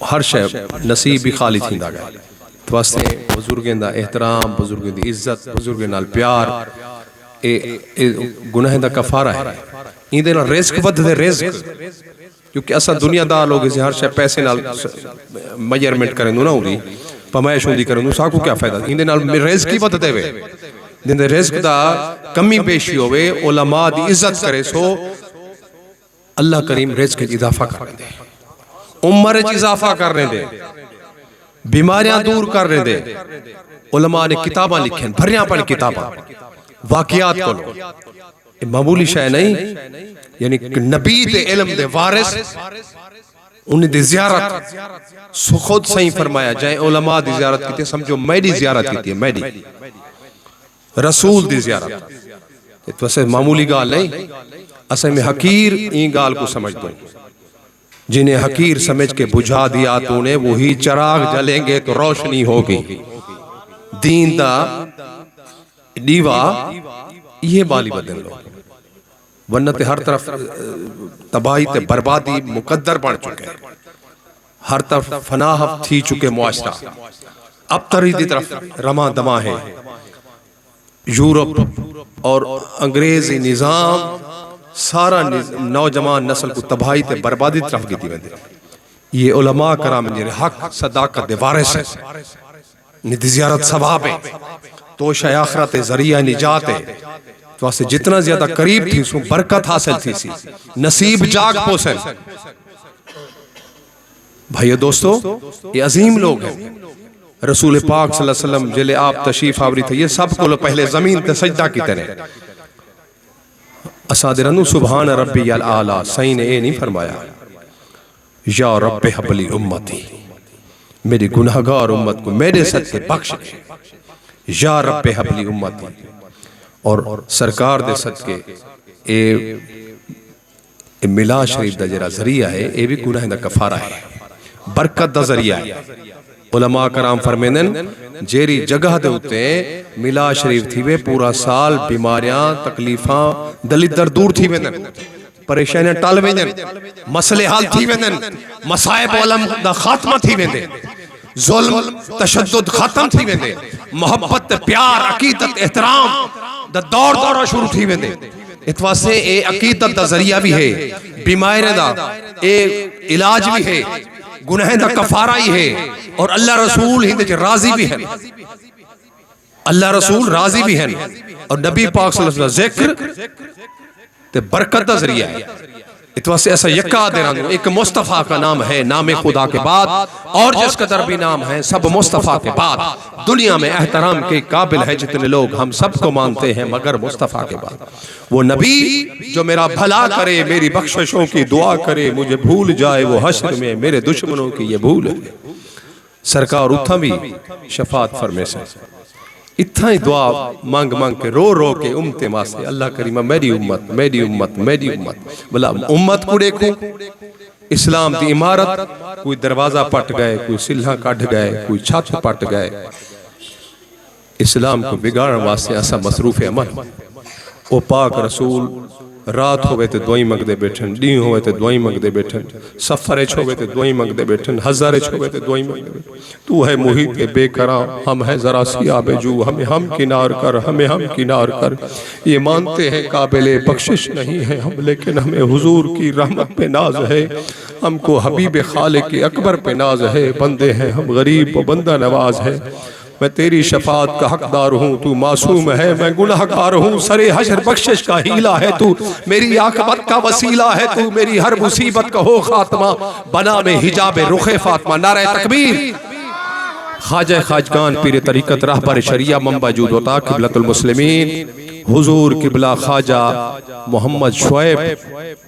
ہر شے نصیب بھی خالی تھیندا گیا تو واسطے بزرگیں دا احترام بزرگیں دی عزت بزرگیں نال پیار گناہ دا کفارہ ہے این دے نال رزق ود دے رزق کیونکہ اصلا دنیا دا لوگ ہر شے پیسے نال میجرمنٹ کریں نہ ہوگی پمائش ہوندی کریں ساکو کیا فائدہ این دے نال رزق ہی ود دے وے جن دے رزق دا کمی بیشی ہوئے علماء دی عزت کرے سو اللہ کریم رزق اضافہ کرنے دے عمر اضافہ کرنے دے بیماریاں دور کرنے دے علماء نے کتاباں لکھیں بھریاں پڑھ کتاباں واقعات کو معمولی شے نہیں یعنی نبی دے علم دے وارث انہیں دی زیارت خود صحیح فرمایا جائیں علماء دی زیارت کی تے سمجھو میڈی زیارت کی تے میڈی رسول دی زیارت تو اسے معمولی گال نہیں اسے میں حقیر این گال کو سمجھ دوں جنہیں حقیر سمجھ کے بجھا دیا تو نے وہی چراغ جلیں گے تو روشنی ہوگی دین دا دیوا یہ بالی بدن لو ورنہ تے ہر طرف تباہی تے بربادی مقدر بڑھ چکے ہر طرف فناہ تھی چکے معاشرہ اب تری دی طرف رما دما ہے یورپ اور انگریزی نظام سارا نوجوان نسل کو تباہی تے بربادی طرف گیتی ویندے یہ علماء کرام جنہیں حق صداقت دے وارث ہے ندی زیارت ثواب ہے توشہ آخرت ذریعہ نجات ہے تو اسے جتنا زیادہ قریب تھی سو برکت حاصل تھی سی نصیب جاگ پوسن بھائیو دوستو یہ عظیم لوگ ہیں رسول پاک صلی اللہ علیہ وسلم جلے آپ تشریف آوری تھے یہ سب کو پہلے زمین تے سجدہ کی طرح اسادرنو سبحان ربی العالی سین اے نہیں فرمایا یا رب حبلی امتی میری گناہگار امت کو میرے صدقے بخش دے یا رب حبلی امتی اور سرکار دے صدقے اے ملا شریف دا جرا ذریعہ ہے اے بھی گناہ دا کفارہ ہے برکت دا ذریعہ ہے علماء کرام فرمیندن جیری جگہ دے ہوتے ہیں ملا شریف تھی وے پورا سال بیماریاں تکلیفاں دلت در دور تھی ویندن پریشانیاں ٹال ویندن مسئلے حال تھی ویندن مصائب علم دا خاتمہ تھی ویندن ظلم تشدد ختم تھی ویندن محبت پیار عقیدت احترام دا دور دورہ شروع تھی ویندن اتوا سے اے عقیدت دا ذریعہ بھی ہے بیمائر دا اے علاج بھی ہے گناہ دا کفارہ ہی ہے اور اللہ رسول ہی دے راضی بھی ہے اللہ رسول راضی بھی ہے اور نبی پاک صلی اللہ علیہ وسلم ذکر تے برکت دا ذریعہ ہے اتوا سے ایسا یکا دے رہا ایک مصطفیٰ کا نام ہے نام خدا کے بعد اور جس قدر بھی نام ہے سب مصطفیٰ کے بعد دنیا میں احترام کے قابل ہے جتنے لوگ ہم سب کو مانتے ہیں مگر مصطفیٰ کے بعد وہ نبی جو میرا بھلا کرے میری بخششوں کی دعا کرے مجھے بھول جائے وہ حشر میں میرے دشمنوں کی یہ بھول ہے سرکار اتھا بھی شفاعت فرمے سے اتھا ہی دعا مانگ مانگ کے رو رو کے امتے ماں سے اللہ کریمہ میری امت میری امت میری امت بلا امت کو دیکھو اسلام دی عمارت کوئی دروازہ پٹ گئے کوئی سلحہ کٹ گئے کوئی چھت پٹ گئے اسلام کو بگاڑن واسطے ایسا مصروف عمل وہ پاک رسول رات ہوئے تے دعائیں منگ دے بیٹھن ڈین ہوئے تے دعائیں منگ دے بیٹھن سفرچ ہوئے تے دعائیں منگ دے بیٹھن ہزارچ ہوئے تے دعائیں منگ دے بیٹھن تو ہے محیط بے کراں ہم ہے ذرا سیاب جو ہمیں ہم کنار کر ہمیں ہم کنار کر یہ مانتے ہیں قابل بخشش نہیں ہے ہم لیکن ہمیں حضور کی رحمت پہ ناز ہے ہم کو حبیب خالق اکبر پہ ناز ہے بندے ہیں ہم غریب و بندہ نواز ہے میں تیری شفاعت کا حقدار ہوں تو معصوم ہے میں گناہگار ہوں سر حشر بخشش کا ہیلہ ہے تو میری عاقبت کا وسیلہ ہے تو میری ہر مصیبت کا ہو خاتمہ بنا میں حجاب رخ فاطمہ نعرہ تکبیر خواجہ خواجگان پیر طریقت رہبر شریعہ منبع جود عطا قبلۃ المسلمین حضور قبلہ خواجہ محمد شعیب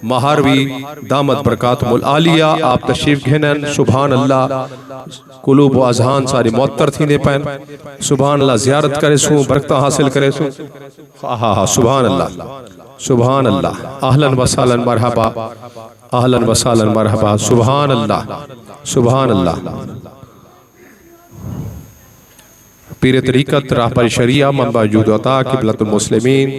مہاروی دامت برکاتہم العالیہ آپ تشریف گھنن سبحان اللہ قلوب و اذہان ساری معطر تھی دے پین سبحان اللہ زیارت کرے سوں برکتہ حاصل کرے سوں سبحان اللہ سبحان اللہ اہلاً و سہلاً مرحبا اہلاً و سہلاً مرحبا سبحان اللہ سبحان اللہ پیر طریقت رہبر شریعہ منبع جود عطا قبلۃ المسلمین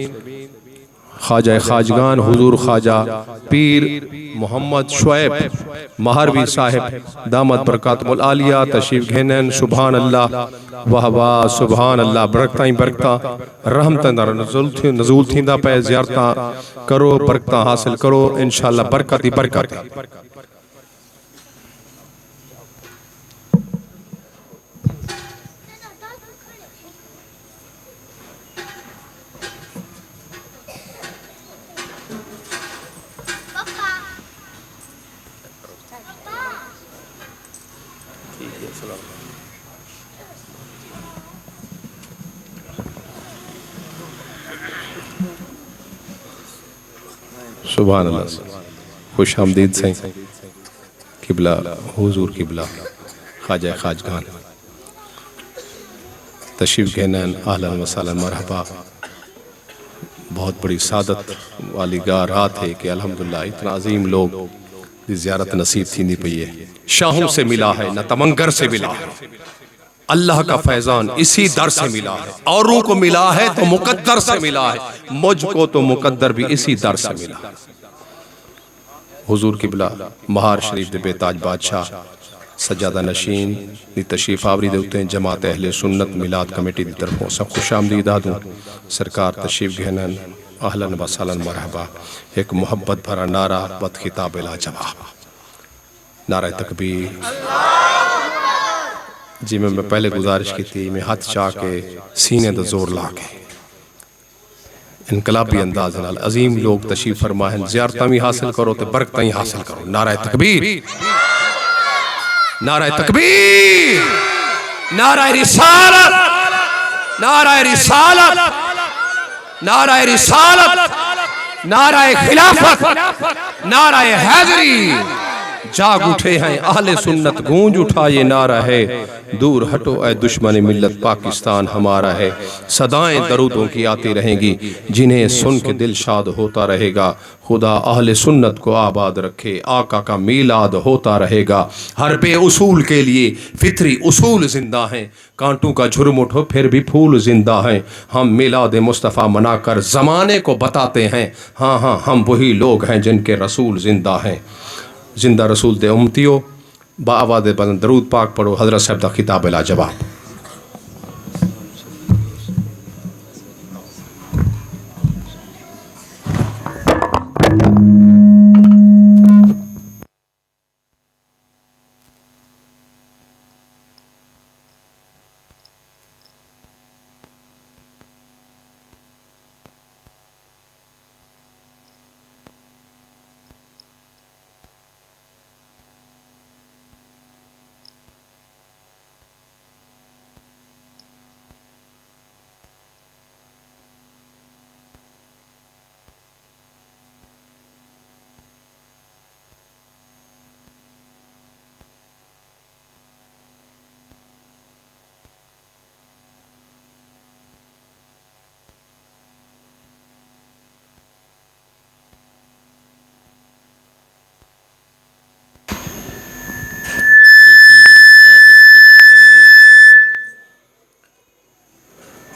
خواجہ خواجگان حضور خواجہ پیر محمد شعیب مہروی صاحب دامت برکاتہم العالیہ تشریف گھنن. سبحان اللہ واہ واہ سبحان اللہ. برکتائیں برکتاں رحمتاں نزول تھیندا پہ زیارتاں کرو برکتاں حاصل کرو انشاءاللہ برکت ہی برکت. سبحان اللہ. خوش آمدید سائیں قبلہ حضور قبلہ خواجہ خواجگان تشریف گھنن. اہلاً و سہلاً مرحبا. بہت بڑی سعادت والی گاہ رات ہے کہ الحمدللہ اتنا عظیم لوگ دی زیارت نصیب تھی پئی ہے. شاہوں سے ملا ہے نہ تمنگر سے ملا ہے. اللہ کا فیضان اسی در سے ملا ہے. اوروں کو ملا ہے تو مقدر سے ملا ہے. مجھ کو تو مقدر بھی اسی در سے ملا ہے. حضور قبلہ مہار شریف دے بے تاج بادشاہ سجادہ نشین دی تشریف آوری دے ہوتے ہیں. جماعت اہل سنت میلاد کمیٹی دی طرفوں سب خوش آمدید آدوں. سرکار تشریف گھنن. اہلاً و سہلاً مرحبا. ایک محبت بھرا نعرہ بد خطاب لا جواب. نعرہ تکبیر. جی میں پہلے گزارش کی تھی میں ہاتھ چاہ کے سینے دا زور لا کے انقلابی انداز نال عظیم لوگ تشریف فرمائیں. زیارتاں بھی حاصل کرو تے برکتاں ہی حاصل کرو. نعرہ تکبیر. نعرہ تکبیر. نعرہ رسالت. نعرہ رسالت. نعرہ رسالت. نعرہ خلافت. نعرہ حیدری. جاگ اٹھے ہیں اہل سنت گونج اٹھا یہ نعرہ ہے. دور ہٹو اے دشمن ملت پاکستان ہمارا ہے. صدائیں درودوں کی آتی رہیں گی جنہیں سن کے دل شاد ہوتا رہے گا. خدا اہل سنت کو آباد رکھے. آقا کا میلاد ہوتا رہے گا. ہر بے اصول کے لیے فطری اصول زندہ ہیں. کانٹوں کا جھرم اٹھو پھر بھی پھول زندہ ہیں. ہم میلاد مصطفیٰ منا کر زمانے کو بتاتے ہیں. ہاں ہاں ہم وہی لوگ ہیں جن کے رسول زندہ ہیں. زندہ رسول دے امتیو با آواز بلند درود پاک پڑھو. حضرت صاحب دا خطاب لا جواب.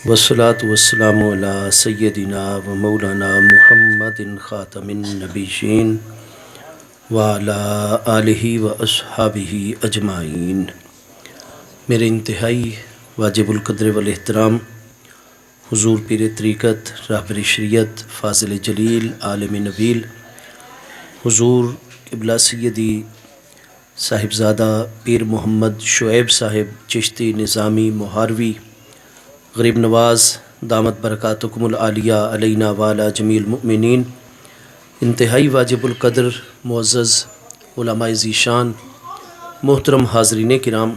والصلاة والسلام على سیدنا و مولانا محمد خاتم النبیین وعلى آلہ و اصحابہ اجمعین. میرے انتہائی واجب القدر والاحترام حضور پیر طریقت راہبر شریعت فاضل جلیل عالم نبیل حضور قبلہ سیدی صاحبزادہ پیر محمد شعیب صاحب چشتی نظامی مہاروی غریب نواز دامت برکاتکم العالیہ علینا والا جمیع المؤمنین. انتہائی واجب القدر معزز علماء ذیشان محترم حاضرین کرام،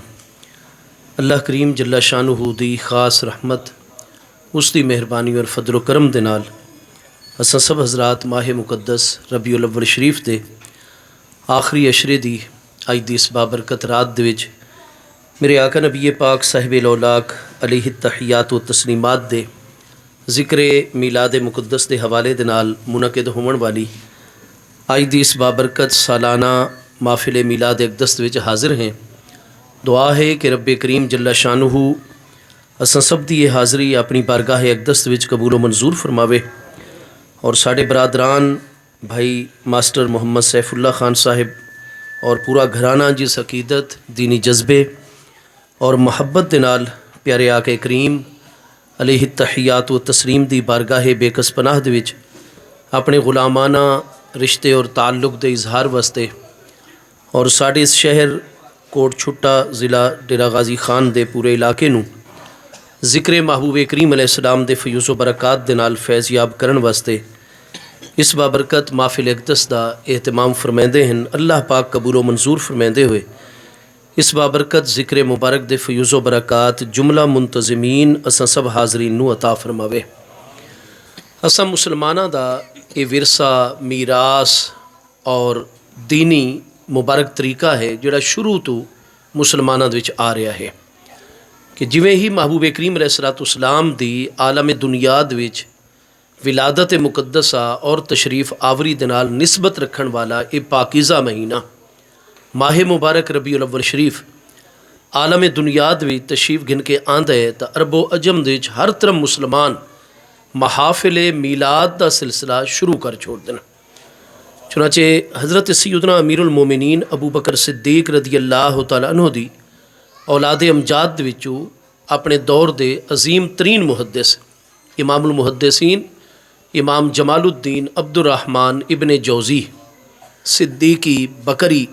اللہ کریم جل شانہ دی خاص رحمت اس دی مہربانی اور فضل و کرم دے نال اساں سب حضرات ماہ مقدس ربیع الاول شریف دے آخری عشرے دی اج دی اس بابرکت رات دے وچ میرے آقا نبی پاک صاحب الاولاق علیہ التحیات و تسلیمات دے ذکر میلاد مقدس دے حوالے دے نال منعقد ہون والی آج دی اس بابرکت سالانہ محفل میلاد اقدس وچ حاضر ہیں. دعا ہے کہ رب کریم جل شانہ اساں سب دی یہ حاضری اپنی بارگاہ اقدس وچ قبول و منظور فرماوے. اور ساڑھے برادران بھائی ماسٹر محمد سیف اللہ خان صاحب اور پورا گھرانہ جس عقیدت دینی جذبے اور محبت دے نال پیارے آقا کریم علیہ التحیات و تسلیم دی بارگاہ بے کس پناہ دے وچ اپنے غلامانہ رشتے اور تعلق دے اظہار واسطے اور ساڑھے اس شہر کوٹ چھٹا ضلع ڈیرہ غازی خان دے پورے علاقے نو ذکر محبوب کریم علیہ السلام دے فیوز و برکات دے نال فیض یاب کرن واسطے اس بابرکت محفل اقدس دا اہتمام فرمیندے ہیں۔ اللہ پاک قبول و منظور فرمیندے ہوئے اس بابرکت ذکر مبارک دے فیوز و برکات جملہ منتظمین اساں سب حاضرین نو عطا فرماوے۔ اساں مسلمانہ دا یہ ورثہ میراث اور دینی مبارک طریقہ ہے جڑا شروع تو مسلمانہ دے وچ آ رہا ہے کہ جویں ہی محبوب کریم علیہ السلام دی عالم دنیا دے وچ ولادت مقدسہ اور تشریف آوری دے نال نسبت رکھن والا یہ پاکیزہ مہینہ ماہ مبارک ربیع الاول شریف عالم دنیا دے وچ تشریف گن کے آندا ہے تا عرب و عجم دے وچ ہر طرف مسلمان محافل میلاد دا سلسلہ شروع کر چھوڑ دن۔ چنانچہ حضرت سیدنا امیر المومنین ابو بکر صدیق رضی اللہ تعالیٰ عنہ دی اولاد امجاد دے وچوں اپنے دور دے عظیم ترین محدث امام المحدثین امام جمال الدین عبد الرحمن ابن جوزی صدیقی بکری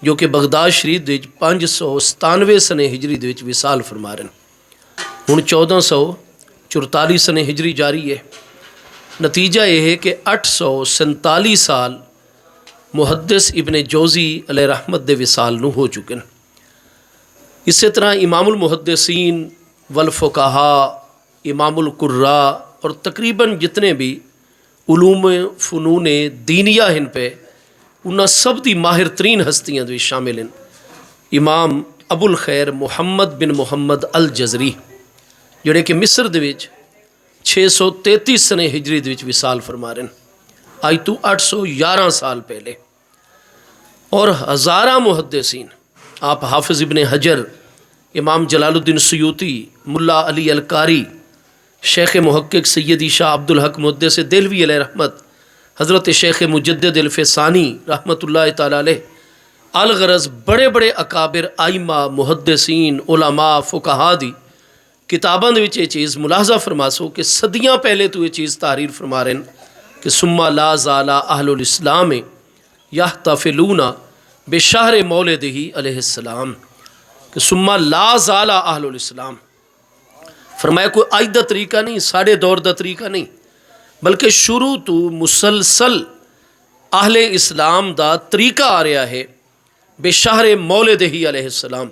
جو کہ بغداد شریف دے 597 سنے ہجری دے وچ وصال فرما رہے ہیں۔ ہن 1444 سنے ہجری جاری ہے۔ نتیجہ یہ ہے کہ 847 سال محدث ابن جوزی علیہ رحمت دے وصال نو ہو چکے ہیں۔ اسی طرح امام المحدثین والفقہا امام القراء اور تقریباً جتنے بھی علوم فنون دینیہ ہن پہ انہاں سب دی ماہر ترین ہستیاں دے شامل ہیں۔ امام ابو الخیر محمد بن محمد الجزری جڑے کہ مصر دے وچ 633 سنے ہجری دے وچ وصال فرما رہے ہیں، آج تو 811 سال پہلے۔ اور ہزارہ محدثین آپ حافظ ابن حجر امام جلال الدین سیوطی ملا علی القاری شیخ محقق سیدی شاہ عبدالحق محدث دہلوی علیہ رحمت حضرت شیخ مجدد الفسانی رحمۃ اللہ تعالیٰ علیہ الغرض بڑے بڑے اکابر آئمہ محدثین علماء فقہا دی کتاباں دے وچ یہ چیز ملاحظہ فرماسو کہ صدیاں پہلے تو یہ چیز تحریر فرما رہے ہیں کہ ثم لا زال اہل الاسلام یحتفلون بشہر مولدہ علیہ السلام کہ ثم لا زال اہل الاسلام فرمایا کوئی آج دا طریقہ نہیں، ساڑھے دور دا طریقہ نہیں، بلکہ شروع تو مسلسل اہل اسلام دا طریقہ آ رہا ہے بشہر مولدہ علیہ السلام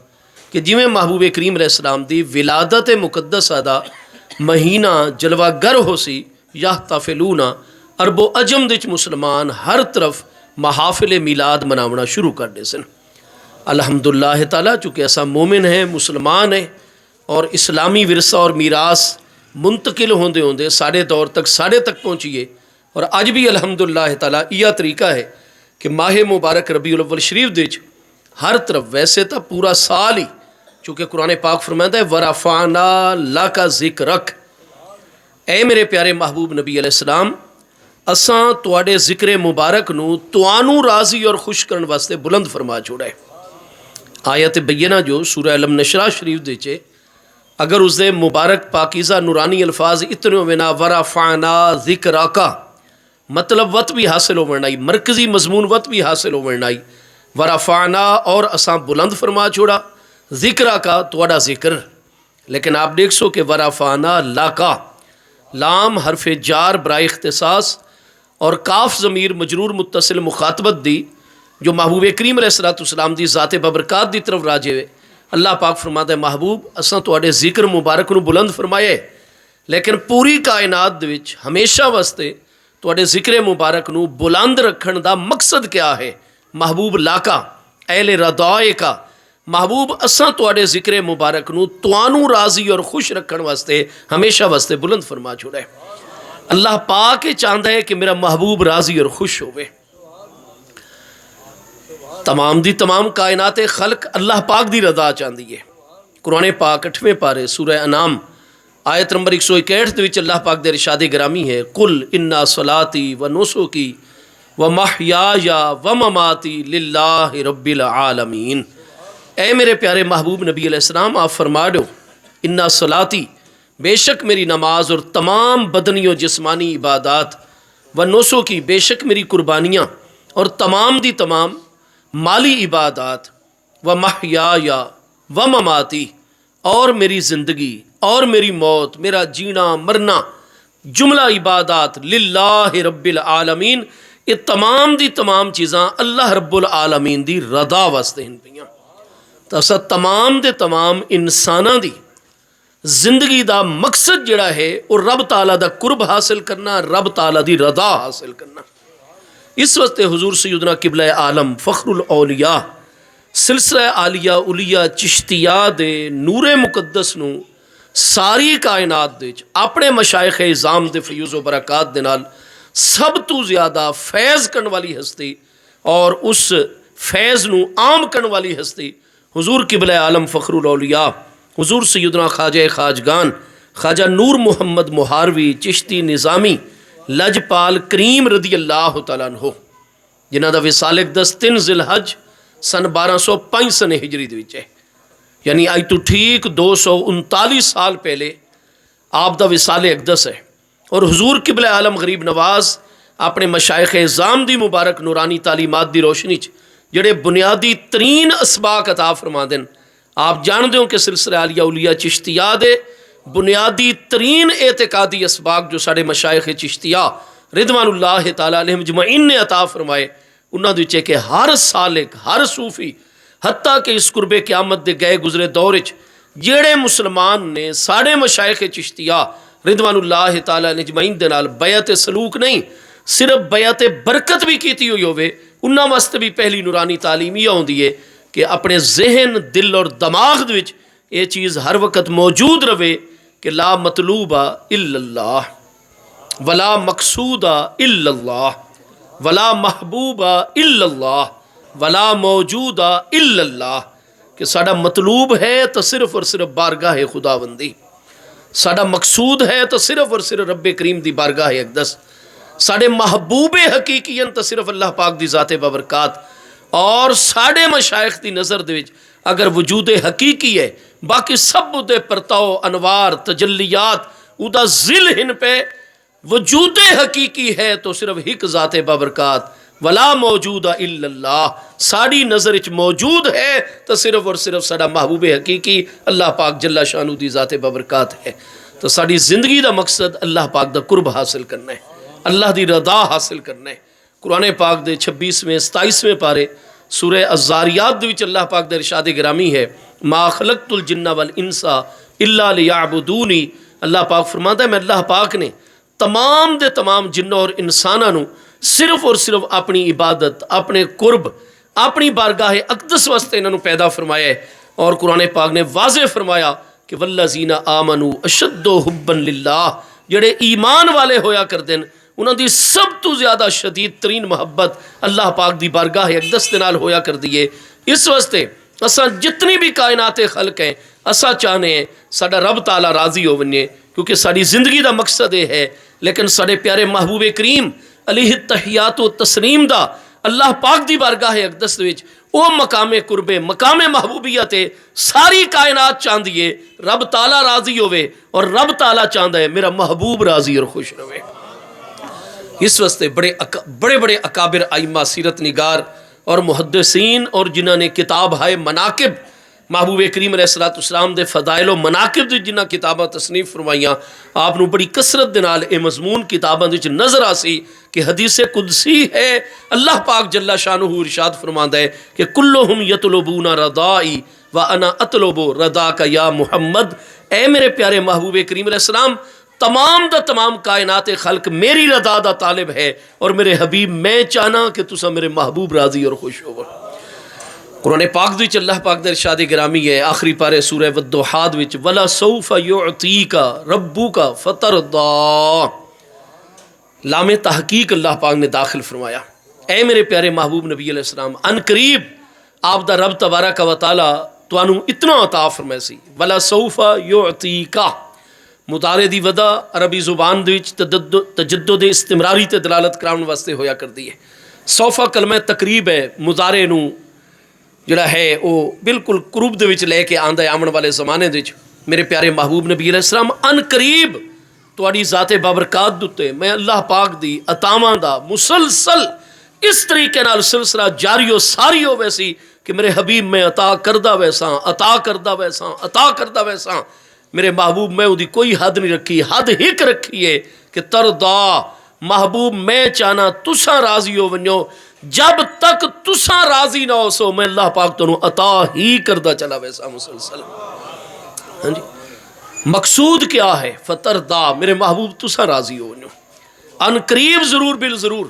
کہ جویں محبوب کریم علیہ السلام دی ولادت مقدسہ دا مہینہ جلوہ گر ہو سی یحتفلون عرب و عجم دے مسلمان ہر طرف محافل میلاد مناونا شروع کر دے سن۔ الحمدللہ تعالیٰ چونکہ ایسا مومن ہے مسلمان ہے اور اسلامی ورثہ اور میراث منتقل ہوندے ہوندے ساڑھے دور تک ساڑھے تک پہنچیے، اور آج بھی الحمدللہ تعالیٰ یہ طریقہ ہے کہ ماہ مبارک ربیع الاول شریف دے ہر طرف ویسے تا پورا سال ہی چونکہ قرآن پاک فرماتا ہے وَرَفَعْنَا لَكَ ذِكْرَكَ، اے میرے پیارے محبوب نبی علیہ السلام اساں تواڈے ذکر مبارک نو توانو راضی اور خوش کرن واسطے بلند فرما چھوڑا ہے۔ آیت بینہ جو سورہ علم نشرہ شریف دے چے اگر اس دے مبارک پاکیزہ نورانی الفاظ اتنے ہونا وَرَفَعْنَا ذِكْرَكَ مطلب وط بھی حاصل ہو ورنائی، مرکزی مضمون وط بھی حاصل ہو ورنائی، وَرَفَعْنَا اور اساں بلند فرما چھوڑا ذکرہ کا تواڈا ذکر۔ لیکن آپ دیکھ سو کہ وَرَفَعْنَا لَكَ لام حرف جار برائے اختصاص اور کاف ضمیر مجرور متصل مخاطبت دی جو محبوب کریم علیہ السلام دی ذات ببرکات دی طرف راجے ہوئے۔ اللہ پاک فرماتا ہے محبوب اساں تواڈے ذکر مبارک نو بلند فرمائے، لیکن پوری کائنات دے وچ ہمیشہ واسطے تواڈے ذکر مبارک نو بلند رکھن دا مقصد کیا ہے؟ محبوب لاکا اہل رضائے کا محبوب اساں تواڈے ذکر مبارک نو توانو راضی اور خوش رکھن واسطے ہمیشہ واسطے بلند فرما چھوڑا ہے۔ اللہ پاک چاہتا ہے کہ میرا محبوب راضی اور خوش ہوئے۔ تمام دی تمام کائنات خلق اللہ پاک دی رضا چاہتی ہے۔ قرآن پاک 8ویں پارے سورہ انعام آیت نمبر 161 دے وچ اللہ پاک دے ارشاد گرامی ہے قل انا صلاتی و نسکی و محیایا و مماتی للہ رب العالمین۔ اے میرے پیارے محبوب نبی علیہ السلام آپ فرما دو انا صلاتی، بے شک میری نماز اور تمام بدنی و جسمانی عبادات، و نسکی، بے شک میری قربانیاں اور تمام دی تمام مالی عبادات، و محیایا و مماتی، اور میری زندگی اور میری موت، میرا جینا مرنا، جملہ عبادات للہ رب العالمین، یہ تمام دی تمام چیزاں اللہ رب العالمین دی رضا واسطے ہیں پیاں۔ تو اسا تمام دے تمام انساناں دی زندگی دا مقصد جڑا ہے وہ رب تعالیٰ دا قرب حاصل کرنا، رب تعالیٰ دی رضا حاصل کرنا۔ اس وقت حضور سیدنا قبلہ عالم فخر الاولیاء سلسلہ عالیہ اولیاء چشتیہ دے نور مقدس نو ساری کائنات دے اپنے مشائخ اعظام دے فیوز و برکات دے نال سب تو زیادہ فیض کرن والی ہستی اور اس فیض نو عام کرن والی ہستی حضور قبلہ عالم فخر الاولیاء حضور سیدنا خواجہ خواجگان خواجہ نور محمد مہاروی چشتی نظامی لجپال کریم رضی اللہ تعالیٰ عنہ، جنہ دا وصال اقدس 3 ذی الحج سن 1205 سن ہجری دے وچ ہے، یعنی آج تو ٹھیک 239 سال پہلے آپ دا وصال اقدس ہے۔ اور حضور قبلہ عالم غریب نواز اپنے مشائخ اعظام دی مبارک نورانی تعلیمات دی روشنی چ جڑے بنیادی ترین اسباق عطا فرما دن۔ آپ جان ہو کہ سلسلہ عالیہ اولیاء چشتیہ دے بنیادی ترین اعتقادی اسباق جو سارے مشائخ چشتیہ رضوان اللہ تعالیٰ علیہم اجمعین نے عطا فرمائے، انہاں دے وچ کہ ہر سالک ہر صوفی حتیٰ کہ اس قرب قیامت دے گئے گزرے دور وچ جڑے مسلمان نے سارے مشائخ چشتیہ رضوان اللہ تعالیٰ اجمعین دے نال بیعت سلوک نہیں صرف بیعت برکت بھی کیتی ہوئی ہوئے، انہاں واسطے بھی پہلی نورانی تعلیم یہ ہوندی ہے کہ اپنے ذہن دل اور دماغ دے وچ یہ چیز ہر وقت موجود رہے کہ لا مطلوب الا اللہ ولا مقصود الا اللہ ولا محبوب الا اللہ ولا موجود الا اللہ، کہ ساڈا مطلوب ہے تو صرف اور صرف بارگاہ خداوندی، ساڈا مقصود ہے تو صرف اور صرف رب کریم دی بارگاہ اقدس، ساڈے محبوب حقیقیاً تو صرف اللہ پاک دی ذات بابرکات، اور ساڈے مشائخ دی نظر دے وچ اگر وجود حقیقی ہے باقی سب دے پرتاؤ انوار تجلیات ادا ذل ہن پہ وجود حقیقی ہے تو صرف ایک ذات بابرکات ولا موجود الا اللہ، ساڑی نظر اچ موجود ہے تو صرف اور صرف ساڑا محبوب حقیقی اللہ پاک جل شانو دی ذات بابرکات ہے۔ تو ساڑی زندگی دا مقصد اللہ پاک دا قرب حاصل کرنا ہے، اللہ دی رضا حاصل کرنا ہے۔ قرآن پاک دے 26ویں 27ویں پارے سورہ الزاریات دے وچ اللہ پاک دے ارشاد گرامی ہے ما خلقت الجن والانس الا لیعبدونی، اللہ پاک فرماتا ہے میں اللہ پاک نے تمام دے تمام جنوں اور انسانوں صرف اور صرف اپنی عبادت اپنے قرب اپنی بارگاہ اقدس واسطے انہوں پیدا فرمایا ہے۔ اور قرآن پاک نے واضح فرمایا کہ والذین آمنوا اشد حبا للہ، جڑے ایمان والے ہویا کر دیں انہوں دی سب تو زیادہ شدید ترین محبت اللہ پاک دی بارگاہ اقدس دے نال ہویا کر دیئے۔ اس واسطے اساں جتنی بھی کائنات خلق ہیں اساں چاہنے ہیں ساڈا رب تعالیٰ راضی ہو ونجے، کیونکہ ساری زندگی دا مقصد یہ ہے، لیکن ساڈے پیارے محبوب کریم علیہ التحیات و تسلیم دا اللہ پاک دی بارگاہ اقدس وچ او مقام قرب مقام محبوبیت ساری کائنات چاہندی ہے رب تعالیٰ راضی ہوئے، اور رب تعالیٰ چاہتا ہے میرا محبوب راضی اور خوش رہے۔ اس واسطے بڑے بڑے اکابر ائمہ سیرت نگار اور محدثین اور جنہوں نے کتاب ہے مناقب محبوب کریم علیہ السلام دے فضائل و مناقب دے جنہ کتاباں تصنیف فرمائیاں، آپ نو بڑی کثرت دے نال اے مضمون کتاباں دے وچ نظر آسی کہ حدیث قدسی ہے، اللہ پاک جل شانہ ارشاد فرماندا ہے کہ کلہم یطلبون رضائی وانا اطلب رضاک یا محمد، اے میرے پیارے محبوب کریم علیہ السلام تمام دا تمام کائنات خلق میری رضا دا طالب ہے، اور میرے حبیب میں چاہنا کہ تسا میرے محبوب راضی اور خوش ہو۔ قرآن پاک وچ اللہ پاک دا ارشاد گرامی ہے آخری پارے سورہ والضحیٰ وچ ولا سوف یعطیک ربک فترضی، لام تحقیق اللہ پاک نے داخل فرمایا اے میرے پیارے محبوب نبی علیہ السلام ان قریب آپ دا رب تبارک و تعالی توانوں اتنا عطا فرمائے سی، ولا سوف یعطیک، ਮੁਤਾਰੇ ਦੀ ਵਦਾ ਅਰਬੀ ਜ਼ੁਬਾਨ ਦੇ ਵਿੱਚ ਤਜੱਦੁਦ ਇਸਤਿਮਰਾਰੀ ਤੇ ਦਲਾਲਤ ਕਰਾਉਣ ਵਾਸਤੇ ਹੋਇਆ ਕਰਦੀ ਹੈ। ਸੌਫਾ ਕਲਮਾ ਤਕਰੀਬ ਹੈ, ਮੁਤਾਰੇ ਨੂੰ ਜਿਹੜਾ ਹੈ ਉਹ ਬਿਲਕੁਲ ਕੁਰਬ ਦੇ ਵਿੱਚ ਲੈ ਕੇ ਆਉਂਦਾ ਹੈ ਆਉਣ ਵਾਲੇ ਜ਼ਮਾਨੇ ਦੇ ਵਿੱਚ। ਮੇਰੇ ਪਿਆਰੇ ਮਹਿਬੂਬ ਨਬੀ ਅਲੈਹਿਸ ਸਲਾਮ ਅਨ ਕਰੀਬ ਤੁਹਾਡੀ ਜ਼ਾਤੇ ਬਾਬਰਕਾਤ ਦੇ ਉੱਤੇ ਮੈਂ ਅੱਲਾਹ ਪਾਕ ਦੀ ਅਤਾਵਾਂ ਦਾ ਮੁਸਲਸਲ ਇਸ ਤਰੀਕੇ ਨਾਲ ਸਿਲਸਿਲਾ ਜਾਰੀਓ ਸਾਰੀ ਹੋਵੇ ਸੀ کہ میرے حبیب میں عطا کردہ ویسا عطا کردہ ویسا عطا کردہ ویسا میرے محبوب میں وہ دی کوئی حد نہیں رکھی، حد ہک رکھی ہے کہ تردا محبوب میں چاہنا تساں راضی ہو ونجو، جب تک تساں راضی نہ ہو سو میں اللہ پاک تو عطا ہی کردہ چلا ویسا مسلسل۔ ہاں جی، مقصود کیا ہے؟ فتردا میرے محبوب تساں راضی ہو ونجو، ان قریب ضرور بالضرور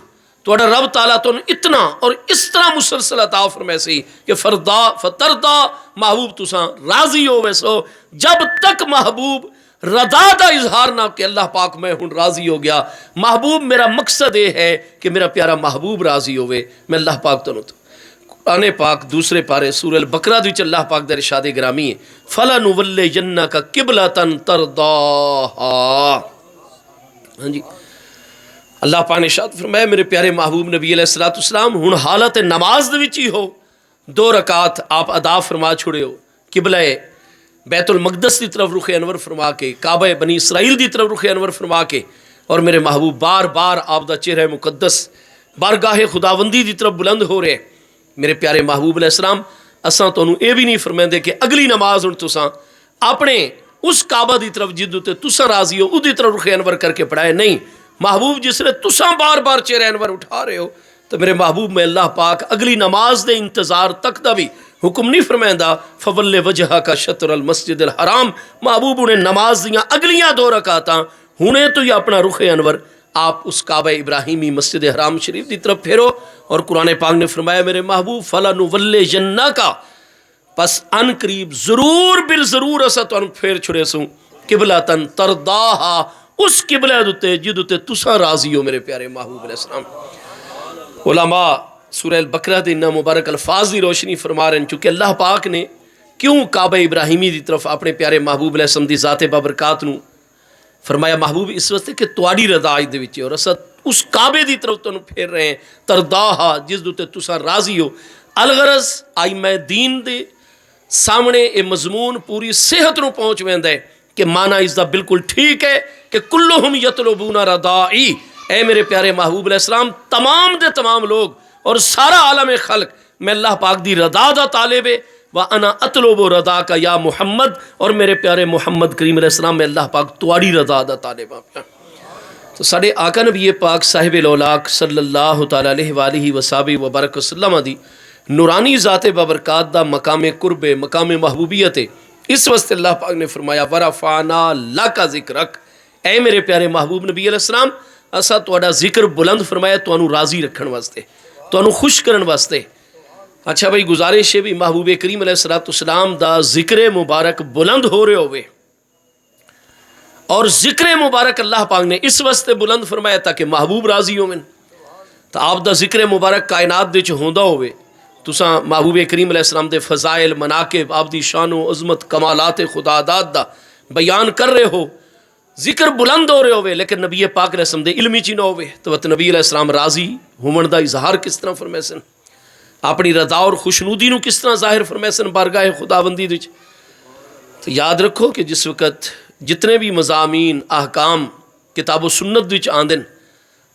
توڑا رب تعالیٰ تو اتنا اور اس طرح مسلسل عطا فرمائے سی کہ فتردا محبوب تساں راضی ہو ویسو، جب تک محبوب رضا دا اظہار نہ کہ اللہ پاک میں ہوں راضی ہو گیا۔ محبوب میرا مقصد یہ ہے کہ میرا پیارا محبوب راضی ہوئے، میں اللہ پاک تو قرآن پاک دوسرے پارے سورہ البقرہ دوچ اللہ پاک در ارشاد گرامی ہے فَلَنُوَلِّيَنَّكَ قِبْلَةً تَرْضَاهَا۔ ہاں جی، اللہ پاک نے ارشاد فرمایا میرے پیارے محبوب نبی علیہ الصلوۃ والسلام ہن حالت نماز دے وچ ہی ہو، 2 رکعت آپ ادا فرما چھوڑے ہو، قبلہ بیت المقدس دی طرف رخ انور فرما کے، کعبہ بنی اسرائیل دی طرف رخ انور فرما کے، اور میرے محبوب بار بار آپ دا چہرہ مقدس بارگاہ خداوندی دی طرف بلند ہو رہے۔ میرے پیارے محبوب علیہ السلام اساں تانوں اے بھی نہیں فرمائندے کہ اگلی نماز ہن تساں اپنے اس کعبہ دی طرف جدوں تے تساں راضی ہو اودی طرف رخ انور کر کے پڑھائے، نہیں، محبوب جس نے تساں بار بار چہرہ انور اٹھا رہے ہو تو میرے محبوب میں اللہ پاک اگلی نماز دے انتظار تک دا بھی حکم نہیں فرمائندہ فول وجہ کا شطر المسجد الحرام۔ محبوب انہیں نماز دیاں اگلیاں 2 رکعتاں ہنے تو یہ اپنا رخ انور آپ اس کعبہ ابراہیمی مسجد حرام شریف دی طرف پھیرو، اور قرآن پاک نے فرمایا میرے محبوب فَلَنُوَلِّيَنَّكَ، پس ان قریب ضرور بالضرور اسا تانوں پھیر چھڑے سوں قبلۃ ترضاہا، اس قبلہ دوتے جدوتے تساں راضی ہو میرے پیارے محبوب علیہ السلام۔ علماء سورہ البقرہ دے انہا مبارک الفاظ دی روشنی فرما رہے ہیں، چونکہ اللہ پاک نے کیوں کعبہ ابراہیمی دی طرف اپنے پیارے محبوب علیہ السلام دی ذات بابرکات نو فرمایا محبوب اس واسطے کہ تواڈی رضا دے وچ اور اسا اس کعبے دی طرف تانوں پھیر رہے ہیں، ترضاہا جس دوتے تساں راضی ہو۔ الغرض آئی میں دین دے سامنے اے مضمون پوری صحت نو پہنچ ویندا ہے کہ معنی اس دا بالکل ٹھیک ہے کہ کلہم یطلبون رضائی، اے میرے پیارے محبوب علیہ السلام تمام دے تمام لوگ اور سارا عالم خلق میں اللہ پاک دی رضا دا طالب ہے، وَأَنَا أَطْلُبُ رَضَاكَ یا محمد، اور میرے پیارے محمد کریم علیہ السلام میں اللہ پاک تواڈی رضا دا طالب ہے۔ تو ساڈے آقا نبی پاک صاحب الاولاق صلی اللہ تعالی علیہ وآلہ وصحبہ وبارک وسلم دی نورانی ذات بابرکات دا مقام قرب مقام محبوبیت، اس واسطے اللہ پاک نے فرمایا وَرَفَعْنَا لَكَ ذِكْرَكَ، اے میرے پیارے محبوب نبی علیہ السلام اسا تواڈا ذکر بلند فرمایا تانوں راضی رکھن واسطے، تانوں خوش کرن واسطے۔ اچھا بھائی گزارش ہے بھی محبوب کریم علیہ السلام دا ذکر مبارک بلند ہو رہے ہوئے، اور ذکر مبارک اللہ پاک نے اس واسطے بلند فرمایا تاکہ محبوب راضی ہوئے۔ تو آپ دا ذکر مبارک کائنات دے چ ہوندا ہوئے، تساں محبوب کریم علیہ السلام دے فضائل مناقب آپ دی شان و عظمت کمالات خدا داد دا بیان کر رہے ہو، ذکر بلند ہو رہے ہوئے، لیکن نبی پاک علیہ السلام دے علمی چی نہ ہوئے، تو نبی علیہ السلام راضی ہومن دا اظہار کس طرح فرمائے سن، اپنی رضا اور خوشنودی نو کس طرح ظاہر فرمائے سن بارگاہ خداوندی وچ۔ تو یاد رکھو کہ جس وقت جتنے بھی مضامین احکام کتاب و سنت وچ آندن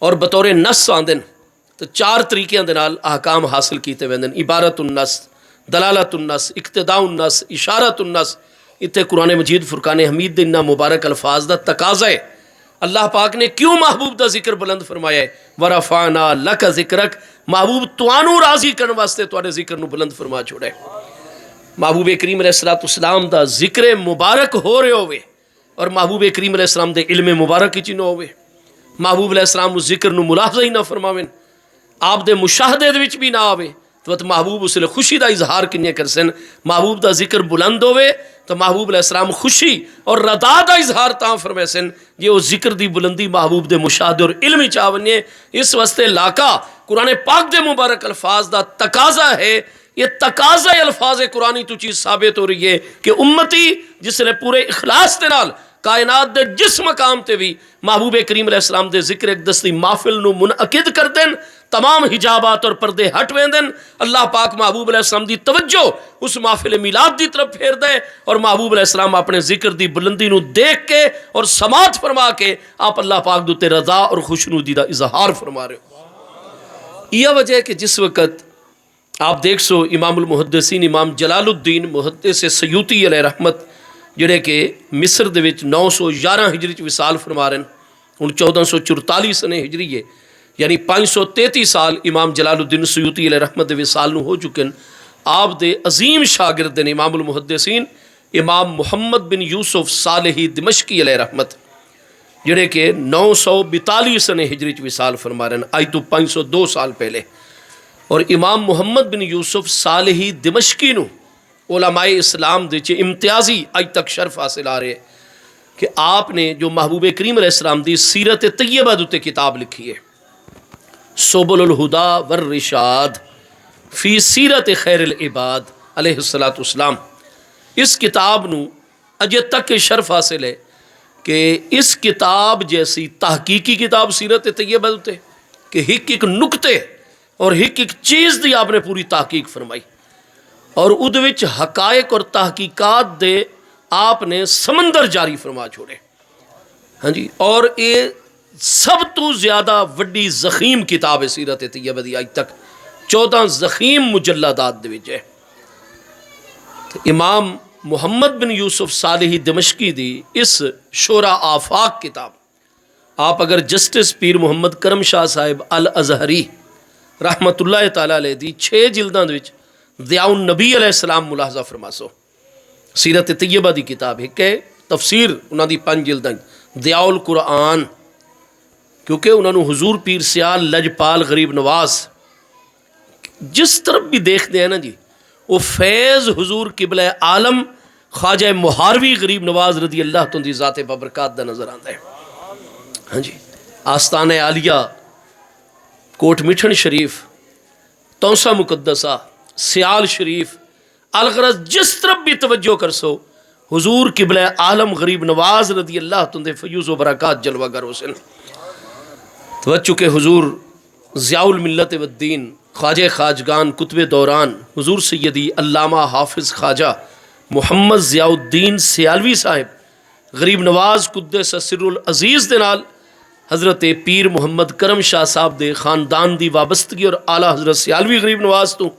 اور بطور نص آندن تو 4 طریقیاں دے نال احکام حاصل کیتے ویندن، عبارت النص، دلالت النص، اقتداء النص، اشارت النص۔ اتنے قرآن مجید فرقان حمید دے انہا مبارک الفاظ دا تقاضا ہے، اللہ پاک نے کیوں محبوب دا ذکر بلند فرمایا ہے، وَرَفَعْنَا لَكَ ذِكْرَكَ، محبوب توانو راضی کرن واسطے تواڈے ذکر نو بلند فرما چھوڑا ہے۔ محبوب کریم علیہ السلام دا ذکر مبارک ہو رہے ہوئے اور محبوب کریم علیہ السلام دے علم مبارک ہی نہ ہوئے، محبوب علیہ السلام اس ذکر نو ملاحظہ ہی نہ فرماویں، آپ دے مشاہدے دے وچ بھی نہ آوے، تو محبوب اس لئے خوشی دا اظہار کنیا کر سن، محبوب دا ذکر بلند ہوئے تو محبوب علیہ السلام خوشی اور رضا دا اظہار تاں فرمائے سن، یہ وہ ذکر دی بلندی محبوب دے مشاہدے اور علمی چاونیے، اس واسطے لاکا قرآن پاک دے مبارک الفاظ دا تقاضا ہے، یہ تقاضا الفاظ قرآنی تو چیز ثابت ہو رہی ہے کہ امتی جس نے پورے اخلاص دے نال کائنات دے جس مقام تے بھی محبوب کریم علیہ السلام دے ذکر اقدس دی محفل نو منعقد کر دین، تمام حجابات اور پردے ہٹ ویندن، اللہ پاک محبوب علیہ السلام دی توجہ اس محفل میلاد دی طرف پھیر دے، اور محبوب علیہ السلام اپنے ذکر دی بلندی نو دیکھ کے اور سماعت فرما کے آپ اللہ پاک دوتے رضا اور خوشنودی دا اظہار فرما رہے ہو۔ یہ وجہ ہے کہ جس وقت آپ دیکھ سو امام المحدثین امام جلال الدین محدث سیوطی علیہ رحمت جڑے کہ مصر دے وچ 911 ہجری چ وصال فرما رہے ہیں، ہن 1444 سنے ہجری ہے، یعنی 533 سال امام جلال الدین سیوطی علیہ رحمت دے وصال نو ہو چکے ہیں۔ آپ دے عظیم شاگرد ہیں امام المحدثین امام محمد بن یوسف صالحی دمشقی علیہ رحمت جڑے کہ 942 سنے ہجری چ وصال فرما رہے ہیں، آج تو 502 سال پہلے۔ اور امام محمد بن یوسف صالحی دمشقی نو علماء اسلام دے چے امتیازی آج تک شرف حاصل آ رہے کہ آپ نے جو محبوب کریم علیہ السلام دی سیرت طیبہ دوتے کتاب لکھی ہے، سبل الہدا والرشاد فی سیرت خیر العباد علیہ السلام، اس کتاب نو اجے تک شرف حاصل ہے کہ اس کتاب جیسی تحقیقی کتاب سیرت طیبہ دوتے کہ ایک نکتے اور ایک چیز دی آپ نے پوری تحقیق فرمائی، اور ادھ وچ حقائق اور تحقیقات دے آپ نے سمندر جاری فرما چھوڑے، ہاں جی، اور یہ سب تو زیادہ وڈی زخیم کتاب ہے سیرت طیبہ دی، آج تک 14 زخیم مجلدات دے وچ ہے۔ امام محمد بن یوسف صالحی دمشقی دی اس شورا آفاق کتاب آپ اگر جسٹس پیر محمد کرم شاہ صاحب الازہری رحمت اللہ تعالیٰ علیہ دی 6 جلداں دے وچ ضیاء النبی علیہ السلام ملاحظہ فرما سو، سیرت طیبہ دی کتاب ہے کہ تفسیر انہاں دی 5 جلداں ضیاء القرآن، کیونکہ انہوں نے حضور پیر سیال لجپال غریب نواز جس طرف بھی دیکھتے ہیں نا جی، وہ فیض حضور قبلہ عالم خواجہ محاروی غریب نواز رضی اللہ تعالیٰ دی ذات بابرکات دا نظر آتا ہے، ہاں جی، آستانہ عالیہ کوٹ مٹھن شریف، تونسا مقدسہ، سیال شریف، الغرض جس طرف بھی توجہ کر سو حضور قبلہ عالم غریب نواز رضی اللہ تعالیٰ فیوز و برکات جلوہ گر حسن توجہ کے حضور ضیاء الملت والدین خواجہ خواجگان قطب دوران حضور سیدی علامہ حافظ خواجہ محمد ضیاء الدین سیالوی صاحب غریب نواز قدس سر العزیز دے نال حضرت پیر محمد کرم شاہ صاحب دے خاندان دی وابستگی اور اعلیٰ حضرت سیالوی غریب نواز تو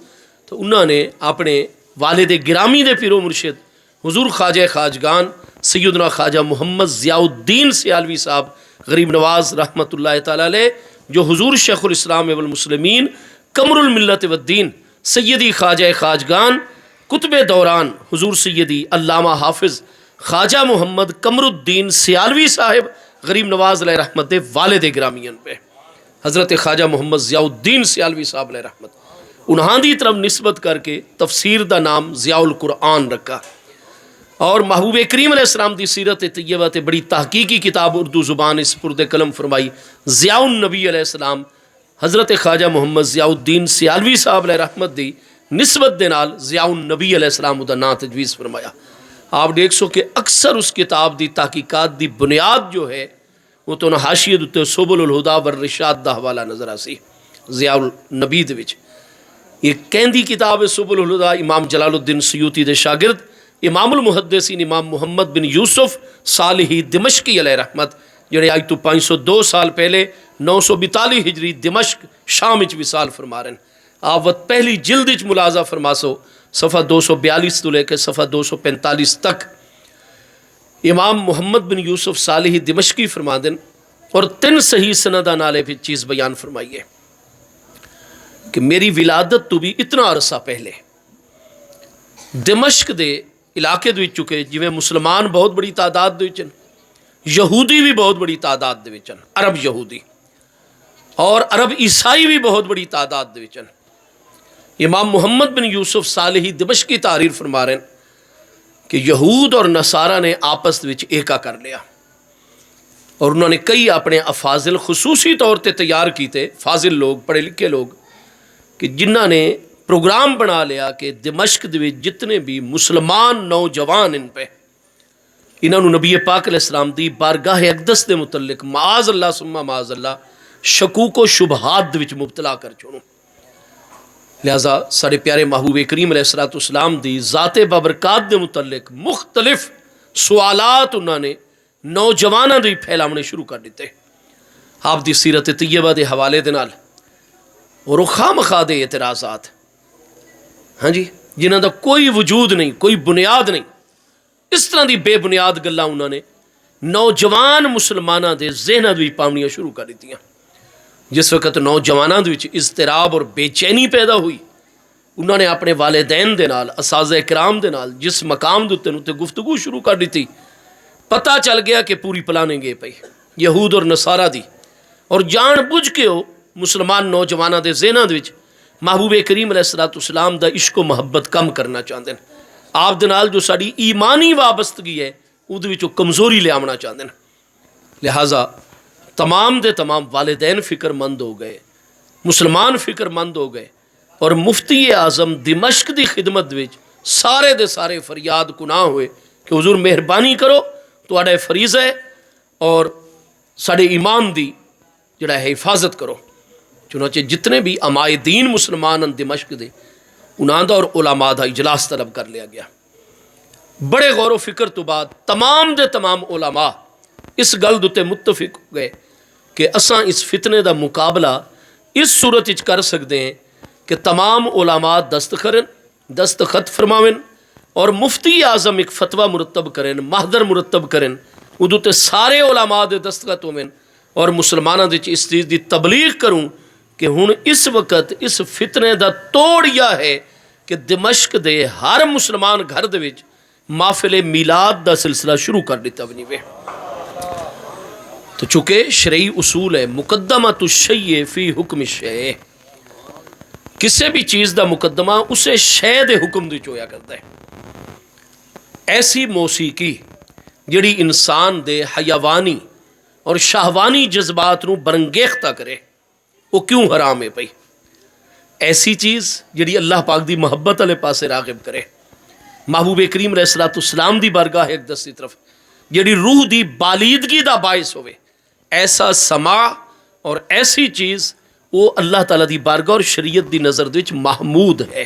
انہوں نے اپنے والد گرامی دے پیرو مرشد حضور خواجہ خواجگان سیدنا خواجہ محمد ضیاء الدین سیالوی صاحب غریب نواز رحمت اللہ تعالیٰ علیہ جو حضور شیخ الاسلام والمسلمین قمر الملت والدین سیدی خواجہ خواجگان قطب دوران حضور سیدی علامہ حافظ خواجہ محمد قمر الدین سیالوی صاحب غریب نواز علیہ رحمت دے والد گرامین پہ حضرت خواجہ محمد ضیاء الدین سیالوی صاحب علیہ رحمت انہاں دی طرف نسبت کر کے تفسیر دا نام ضیاء القرآن رکھا، اور محبوب کریم علیہ السلام دی سیرت طیبہ تے بڑی تحقیقی کتاب اردو زبان اس پرد قلم فرمائی ضیاء النبی علیہ السلام حضرت خواجہ محمد ضیاء الدین سیالوی صاحب علیہ رحمت دی نسبت دے نال ضیاء النبی علیہ السلام دا نام تجویز فرمایا۔ آپ دیکھ سو کہ اکثر اس کتاب دی تحقیقات دی بنیاد جو ہے وہ تو حاشیے دے سبل الہدا والرشاد دا حوالہ نظر آسی ضیاء النبی دے وچ، یہ کہندی کتاب ہے سبل الہدا امام جلال الدین سیوطی دے شاگرد امام المحدثین امام محمد بن یوسف صالحی دمشقی علیہ رحمت جڑے آج تو 502 سال پہلے 942 ہجری دمشق شام وچ وصال فرما رہے ہیں۔ آپ وقت پہلی جلد وچ ملاحظہ فرما سو صفحہ 242 تو لے کے صفحہ 245 تک امام محمد بن یوسف صالحی دمشقی فرما دیں، اور 3 صحیح سندہ نالے پھر چیز بیان فرمائیے کہ میری ولادت تو بھی اتنا عرصہ پہلے دمشق دے علاقے دے چکے جویں مسلمان بہت بڑی تعداد دے وچن، یہودی بھی بہت بڑی تعداد دے وچن، عرب یہودی اور عرب عیسائی بھی بہت بڑی تعداد دے وچن۔ امام محمد بن یوسف صالحی دمشقی تحریر فرما رہے ہیں کہ یہود اور نصارہ نے آپس وچ ایکا کر لیا، اور انہوں نے کئی اپنے افاضل خصوصی طور تے تیار کیتے فاضل لوگ پڑھے لکھے لوگ کہ جنہاں نے پروگرام بنا لیا کہ دمشق دے وچ جتنے بھی مسلمان نوجوان ان پہ انہوں نبی پاک علیہ السلام دی بارگاہ اقدس دے متعلق معاذ اللہ ثم معاذ اللہ شکوک و شبہات دے وچ مبتلا کر چھوڑوں. لہذا سارے پیارے محبوب کریم علیہ السلام دی ذات بابرکات دے متعلق مختلف سوالات انہوں نے نوجوانوں دے پھیلاونے شروع کر دیتے. آپ دی سیرت طیبہ دے حوالے دے نال اور خواہ مخواہ دے اعتراضات، ہاں جی، جنہاں دا کوئی وجود نہیں، کوئی بنیاد نہیں، اس طرح دی بے بنیاد گلاں انہوں نے نوجوان مسلمانوں دے ذہناں وچ پاونیاں شروع کر دتیاں. جس وقت نوجوانوں دے وچ اضطراب اور بے چینی پیدا ہوئی، انہوں نے اپنے والدین دے نال، اساتذہ کرام دے نال جس مقام دے تے گفتگو شروع کر دیتی، پتہ چل گیا کہ پوری پلاننگ گے پئی یہود اور نصارہ دی، اور جان بوجھ کے وہ مسلمان نوجوانوں دے ذہناں دے وچ محبوب کریم علیہ السلام دا عشق و محبت کم کرنا چاہتے ہیں. آپ دے نال جو ساری ایمانی وابستگی ہے اُدھ وچ کمزوری لے آونا چاہتے ہیں. لہٰذا تمام دے تمام والدین فکر مند ہو گئے، مسلمان فکر مند ہو گئے، اور مفتی اعظم دمشق دی خدمت وچ سارے دے سارے فریاد گناہ ہوئے کہ حضور مہربانی کرو، تہاڈا فریضہ ہے، اور ساڈے ایمان دی جڑا ہے حفاظت کرو. چنانچہ جتنے بھی عمائدین مسلمان دمشق دے انہاں دا اور علماء دا اجلاس طلب کر لیا گیا. بڑے غور و فکر تو بعد تمام دے تمام علماء اس گل دے متفق ہو گئے کہ اساں اس فتنے دا مقابلہ اس صورت وچ کر سکتے ہیں کہ تمام علماء دستخط فرماویں اور مفتی اعظم ایک فتویٰ مرتب کریں، محضر مرتب کریں، ادو تے سارے علماء دے دستخط ہوئیں، اور مسلمانوں دے اس چیز دی تبلیغ کروں کہ ہن اس وقت اس فتنے دا توڑ یہ ہے کہ دمشق دے ہر مسلمان گھر دے وچ محفل میلاد دا سلسلہ شروع کر دیتا بنی وے. تو چونکہ شرعی اصول ہے مقدمۃ الشیء فی حکم الشیء، کسی بھی چیز دا مقدمہ اسے شے دے حکم دی چویا کرتا ہے. ایسی موسیقی جڑی انسان دے حیوانی اور شہوانی جذبات نو برنگیختہ کرے وہ کیوں حرام ہے پئی؟ ایسی چیز جڑی اللہ پاک دی محبت والے پاسے راغب کرے، محبوب کریم علیہ السلام دی بارگاہ اقدس دی طرف جڑی روح دی بالیدگی دا باعث ہوئے، ایسا سماع اور ایسی چیز وہ اللہ تعالیٰ دی بارگاہ اور شریعت دی نظر دے وچ محمود ہے.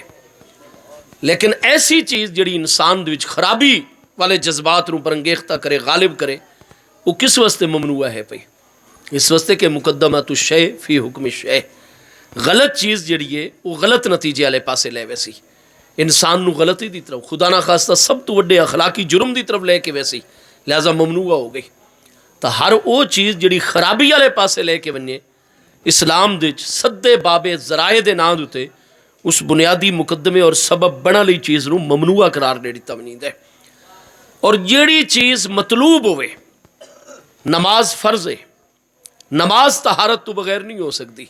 لیکن ایسی چیز جڑی انسان دے وچ خرابی والے جذبات نو برنگیختہ کرے، غالب کرے، وہ کس واسطے ممنوع ہے پئی؟ اس واسطے کہ مقدمۃ الشیء فی حکم الشیء، غلط چیز جڑی ہے وہ غلط نتیجے والے پاسے لے ویسی، انسان نو غلطی دی طرف، خدا نہ خواستہ سب تو وڈے اخلاقی جرم دی طرف لے کے ویسی، لہذا ممنوع ہو گئی. تو ہر وہ چیز جڑی خرابی والے پاسے لے کے بنے اسلام دے سدے بابے ذرائع دے نام دوتے اس بنیادی مقدمے اور سبب بنا لی چیز نو ممنوع قرار دے دیتا بنی دے. اور جیڑی چیز مطلوب ہوئے، نماز فرض ہے، نماز طہارت تو بغیر نہیں ہو سکتی،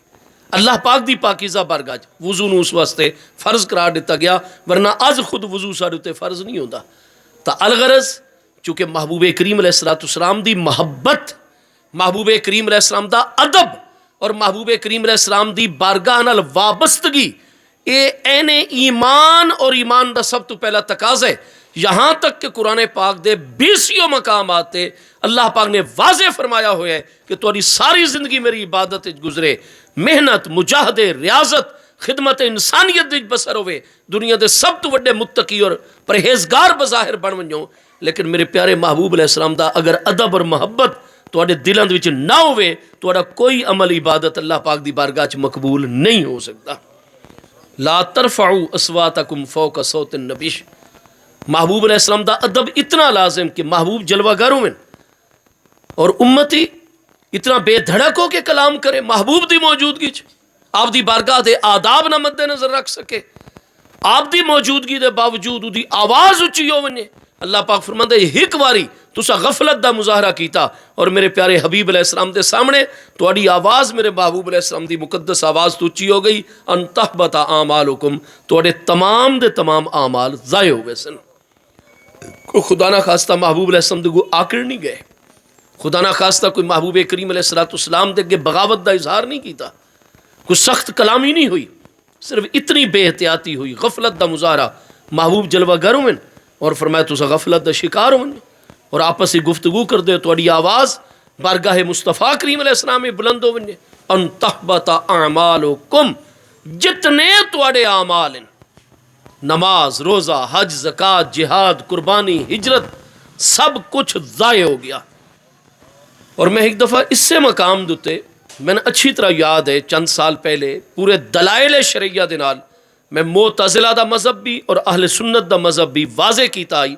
اللہ پاک دی پاکیزہ بارگاہ وضو نو اس واسطے فرض قرار دیتا گیا، ورنہ از خود وضو سارے تے فرض نہیں ہوتا. تا الغرض چونکہ محبوب کریم علیہ السلام دی محبت، محبوب کریم علیہ السلام دا ادب اور محبوب کریم علیہ السلام دی بارگاہ نال وابستگی، اے این ایمان اور ایمان دا سب تو پہلا تقاضا ہے. یہاں تک کہ قرآن پاک دے 20 مقامات تے اللہ پاک نے واضح فرمایا ہوا ہے کہ تہاڈی ساری زندگی میری عبادت گزرے، محنت، مجاہدے، ریاضت، خدمت انسانیت وچ بسر ہوئے، دنیا دے سب تو وڈے متقی اور پرہیزگار بظاہر بن ونجو، لیکن میرے پیارے محبوب علیہ السلام دا اگر ادب اور محبت تہاڈے دلاں دے وچ نہ ہوئے، تہاڈا کوئی عمل عبادت اللہ پاک دی بارگاہ وچ مقبول نہیں ہو سکتا. لا ترفعوا اصواتکم فوق صوت النبی، محبوب علیہ السلام دا ادب اتنا لازم کہ محبوب جلوہ گر ہوئے اور امتی اتنا بے دھڑک ہو کے کلام کرے محبوب دی موجودگی چ، آپ دی بارگاہ دے آداب نہ مد نظر رکھ سکے، آپ دی موجودگی دے باوجود دی آواز اچھی ہو ونجے. اللہ پاک فرماندا ہے ایک واری تسا غفلت دا مظاہرہ کیتا اور میرے پیارے حبیب علیہ السلام دے سامنے تہاڈی آواز میرے محبوب علیہ السلام دی مقدس آواز تو اچھی ہو گئی، ان تحبط اعمالکم، تہاڈے تمام دے تمام اعمال ضائع ہو گئے سن. کوئی خدا نہ خواستہ محبوب علیہ السلام دے کو آکڑ نہیں گئے، خدا نہ خواستہ کوئی محبوب کریم علیہ السلام دے کے بغاوت دا اظہار نہیں کیتا، کوئی سخت کلامی نہیں ہوئی، صرف اتنی بے احتیاطی ہوئی، غفلت دا مظاہرہ. محبوب جلوہ گر ہوئے اور فرمایا تسا غفلت دا شکار ہوئے، اور آپس سے گفتگو کر دے تھوڑی آواز بارگاہ مصطفیٰ کریم علیہ السلام میں بلند ہو ونجے ان تحبط اعمالکم جتنے تواڈے اعمال ہیں نماز روزہ حج زکوٰۃ جہاد قربانی ہجرت سب کچھ ضائع ہو گیا. اور میں ایک دفعہ اس سے مقام دوتے میں نے اچھی طرح یاد ہے چند سال پہلے پورے دلائل شرعیہ دے نال میں معتزلہ دا مذہب بھی اور اہل سنت دا مذہب بھی واضح کیتا آئی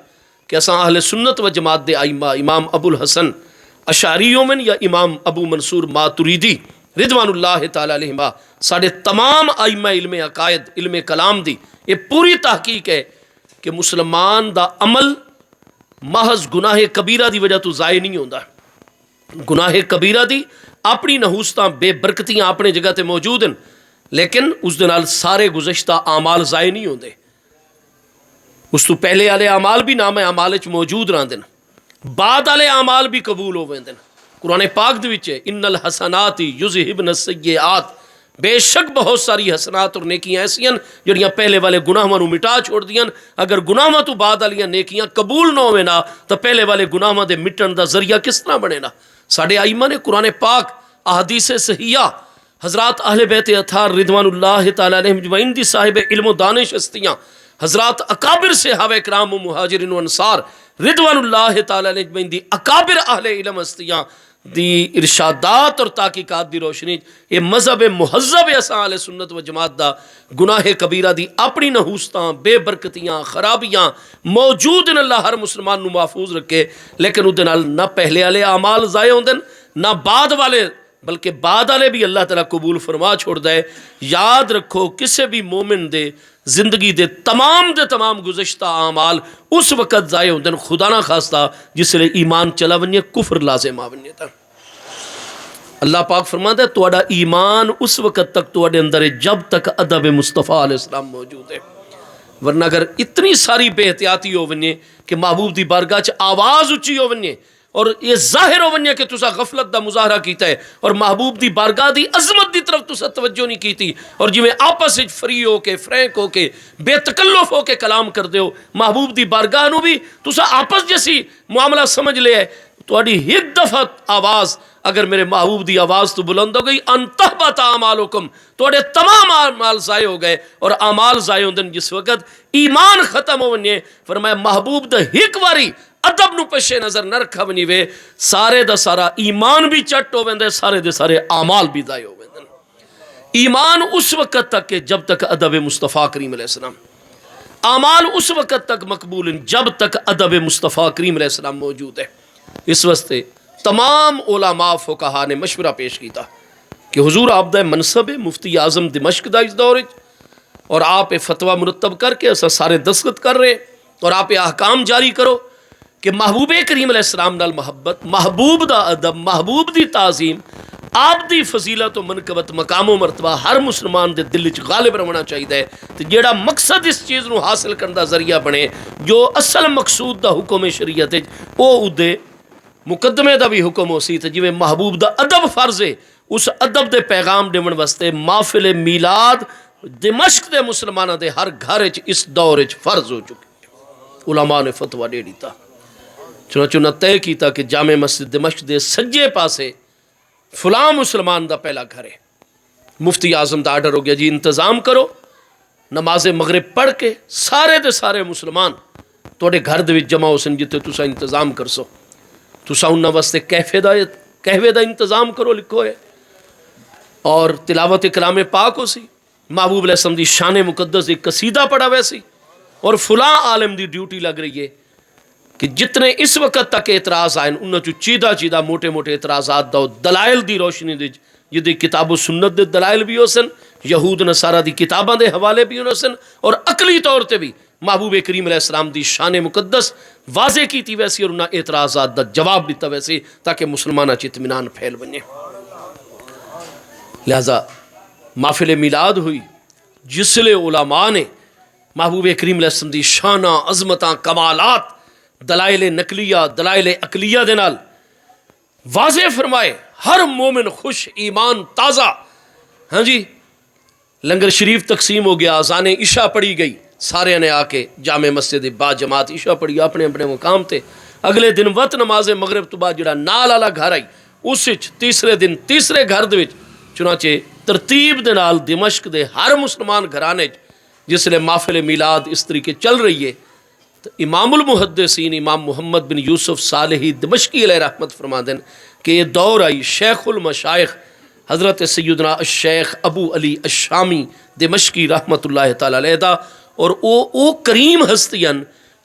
کہ اساں اہل سنت و جماعت دے ائمہ امام ابو الحسن اشعری من یا امام ابو منصور ماتریدی رضوان اللہ تعالی علیہما ساڑھے تمام ائمہ علم عقائد علم کلام دی یہ پوری تحقیق ہے کہ مسلمان دا عمل محض گناہ کبیرہ دی وجہ تو ضائع نہیں ہوندا. گناہ کبیرہ دی اپنی نحوستاں بے برکتیاں اپنے جگہ تے موجود ہیں لیکن اس دے نال سارے گزشتہ اعمال ضائع نہیں ہوندے. اس تو پہلے والے اعمال بھی نام اعمال وچ موجود رہندے بعد والے اعمال بھی قبول ہو ویندے. قرآن پاک دے وچ ان الحسنات یذہبن السیئات بے شک بہت ساری حسنات اور نیکیاں ایسی ہیں جڑیاں پہلے والے گناہاں نو مٹا چھوڑ دیاں. اگر گناہاں تو بعد والیاں نیکیاں قبول نہ ہوئے نا تو پہلے والے گناہاں دے مٹن دا ذریعہ کس طرح بنے نا. ساڈے ائمہ نے قرآن پاک احادیث صحیحہ حضرات اہل بیت اطہار رضوان اللہ تعالی علیہم اجمعین دی صاحب علم و دانش ہستیاں حضرات اکابر صحابہ کرام و مہاجرین و انصار رضوان اللہ تعالی علیہ اجمعین دی اکابر اہل علم ہستیاں دی ارشادات اور تحقیقات دی روشنی یہ مذہب مہذب اساں اہل سنت و جماعت دا گناہ کبیرہ دی اپنی نحوستاں بے برکتیاں خرابیاں موجود ہیں. اللہ ہر مسلمان نو محفوظ رکھے لیکن او دے نال نہ پہلے والے اعمال ضائع ہوندے نہ بعد والے بلکہ بعد والے بھی اللہ تعالیٰ قبول فرما چھوڑ دے. یاد رکھو کسے بھی مومن دے زندگی دے تمام گزشتہ اعمال اس وقت ضائع ہوندے خدا نہ خواستہ جس لئے ایمان چلا ونیے کفر لازم آ ونیے. اللہ پاک فرماتا ہے تواڈا ایمان اس وقت تک تواڈے اندر ہے جب تک ادب مصطفیٰ علیہ السلام موجود ہے. ورنہ اگر اتنی ساری بے احتیاطی ہو ونیے کہ محبوب دی بارگاہ چ آواز اچھی ہو ونیے اور یہ ظاہر ہو ونیے کہ تسا غفلت دا مظاہرہ کیتا ہے اور محبوب دی بارگاہ دی عظمت دی طرف تسا توجہ نہیں کیتی اور جویں آپس وچ فری ہو کے فرینک ہو کے بے تکلف ہو کے کلام کر دیو محبوب دی بارگاہ نو بھی تسا آپس جیسی معاملہ سمجھ لیا ہے. تواڈی ایک دفعہ آواز اگر میرے محبوب دی آواز تو بلند ہو گئی ان تحبط اعمالکم تواڈے تمام اعمال ضائع ہو گئے. اور اعمال ضائع ہوندن جس وقت ایمان ختم ہو ونیے فرمایا محبوب دا ایک واری ادب نو پیش نظر نہ رکھا ونی وے سارے دا سارا ایمان بھی چٹ ہو ویندے سارے دے سارے اعمال بھی ضائع ہو ویندے. ایمان اس وقت تک کہ جب تک ادب مصطفیٰ کریم علیہ السلام اعمال اس وقت تک مقبول ہیں جب تک ادب مصطفیٰ کریم علیہ السلام موجود ہے. اس واسطے تمام علماء فقہا نے مشورہ پیش کیتا کہ حضور آپ دا منصب مفتی اعظم دمشق دا اس دور اور آپ فتویٰ مرتب کر کے اسا سارے دستخط کر رہے اور آپ احکام جاری کرو کہ محبوب کریم علیہ السلام نال محبت محبوب دا ادب محبوب دی تعظیم آپ دی فضیلت و منقبت مقام و مرتبہ ہر مسلمان دے دل وچ غالب رہنا چاہیے. تے جیڑا مقصد اس چیز نو حاصل کرن دا ذریعہ بنے جو اصل مقصود دا حکم شریعت او اودے مقدمے دا بھی حکم ہو سی. تے جویں محبوب دا ادب فرض ہے اس ادب دے پیغام دیون واسطے محفل میلاد دمشق دے مسلماناں دے ہر گھر وچ اس دور وچ فرض ہو چکے. علماء نے فتویٰ دے دیتا چنانچہ انہاں طے کیتا کہ جامع مسجد دمشق دے سجے پاسے فلاں مسلمان دا پہلا گھر ہے. مفتی اعظم دا آرڈر ہو گیا جی انتظام کرو نماز مغرب پڑھ کے سارے دے سارے مسلمان توڑے گھر دے وچ جمع ہو سن جتے تسا انتظام کر سو. تسا انہاں واسطے کہوے دا انتظام کرو لکھو ہے اور تلاوت کلام پاک ہو سی. محبوب علیہ السلام دی شان مقدس ایک قصیدہ پڑھا ویسی اور فلاں عالم دی ڈیوٹی لگ رہی ہے کہ جتنے اس وقت تک اعتراض آئے انہوں چو چیدہ موٹے اعتراضات دا دلائل دی روشنی دی جدی کتاب و سنت دے دلائل بھی ہو سن یہود نصارہ دی کتاباں دے حوالے بھی ہو سن اور عقلی طور تے بھی محبوب کریم علیہ السلام دی شان مقدس واضح کی تھی ویسی اور انہاں اعتراضات دا جواب دیتا ویسی تاکہ مسلمانہ چ اطمینان پھیل بنے. لہذا محفل میلاد ہوئی جس لئے علماء نے محبوب کریم علیہ السلام دی شانہ عظمتاں کمالات دلائل نقلیہ دلائل عقلیہ دے نال واضح فرمائے ہر مومن خوش ایمان تازہ. ہاں جی لنگر شریف تقسیم ہو گیا اذان عشاء پڑھی گئی سارے نے آ کے جامع مسجد با جماعت عشاء پڑھی اپنے اپنے مقام تے اگلے دن وقت نماز مغرب تو بعد جڑا نال والا گھر آئی اس تیسرے دن تیسرے گھر دے وچ چنانچہ ترتیب دے نال دمشق دے ہر مسلمان گھرانے جس لئے محفل میلاد اس طریقے چل رہی ہے تو امام المحدثین امام محمد بن یوسف صالحی دمشقی علیہ رحمت فرما دیں کہ یہ دور آئی شیخ المشائخ حضرت سیدنا الشیخ ابو علی الشامی دمشقی رحمت اللہ تعالی علیہ دا اور او کریم ہستیاں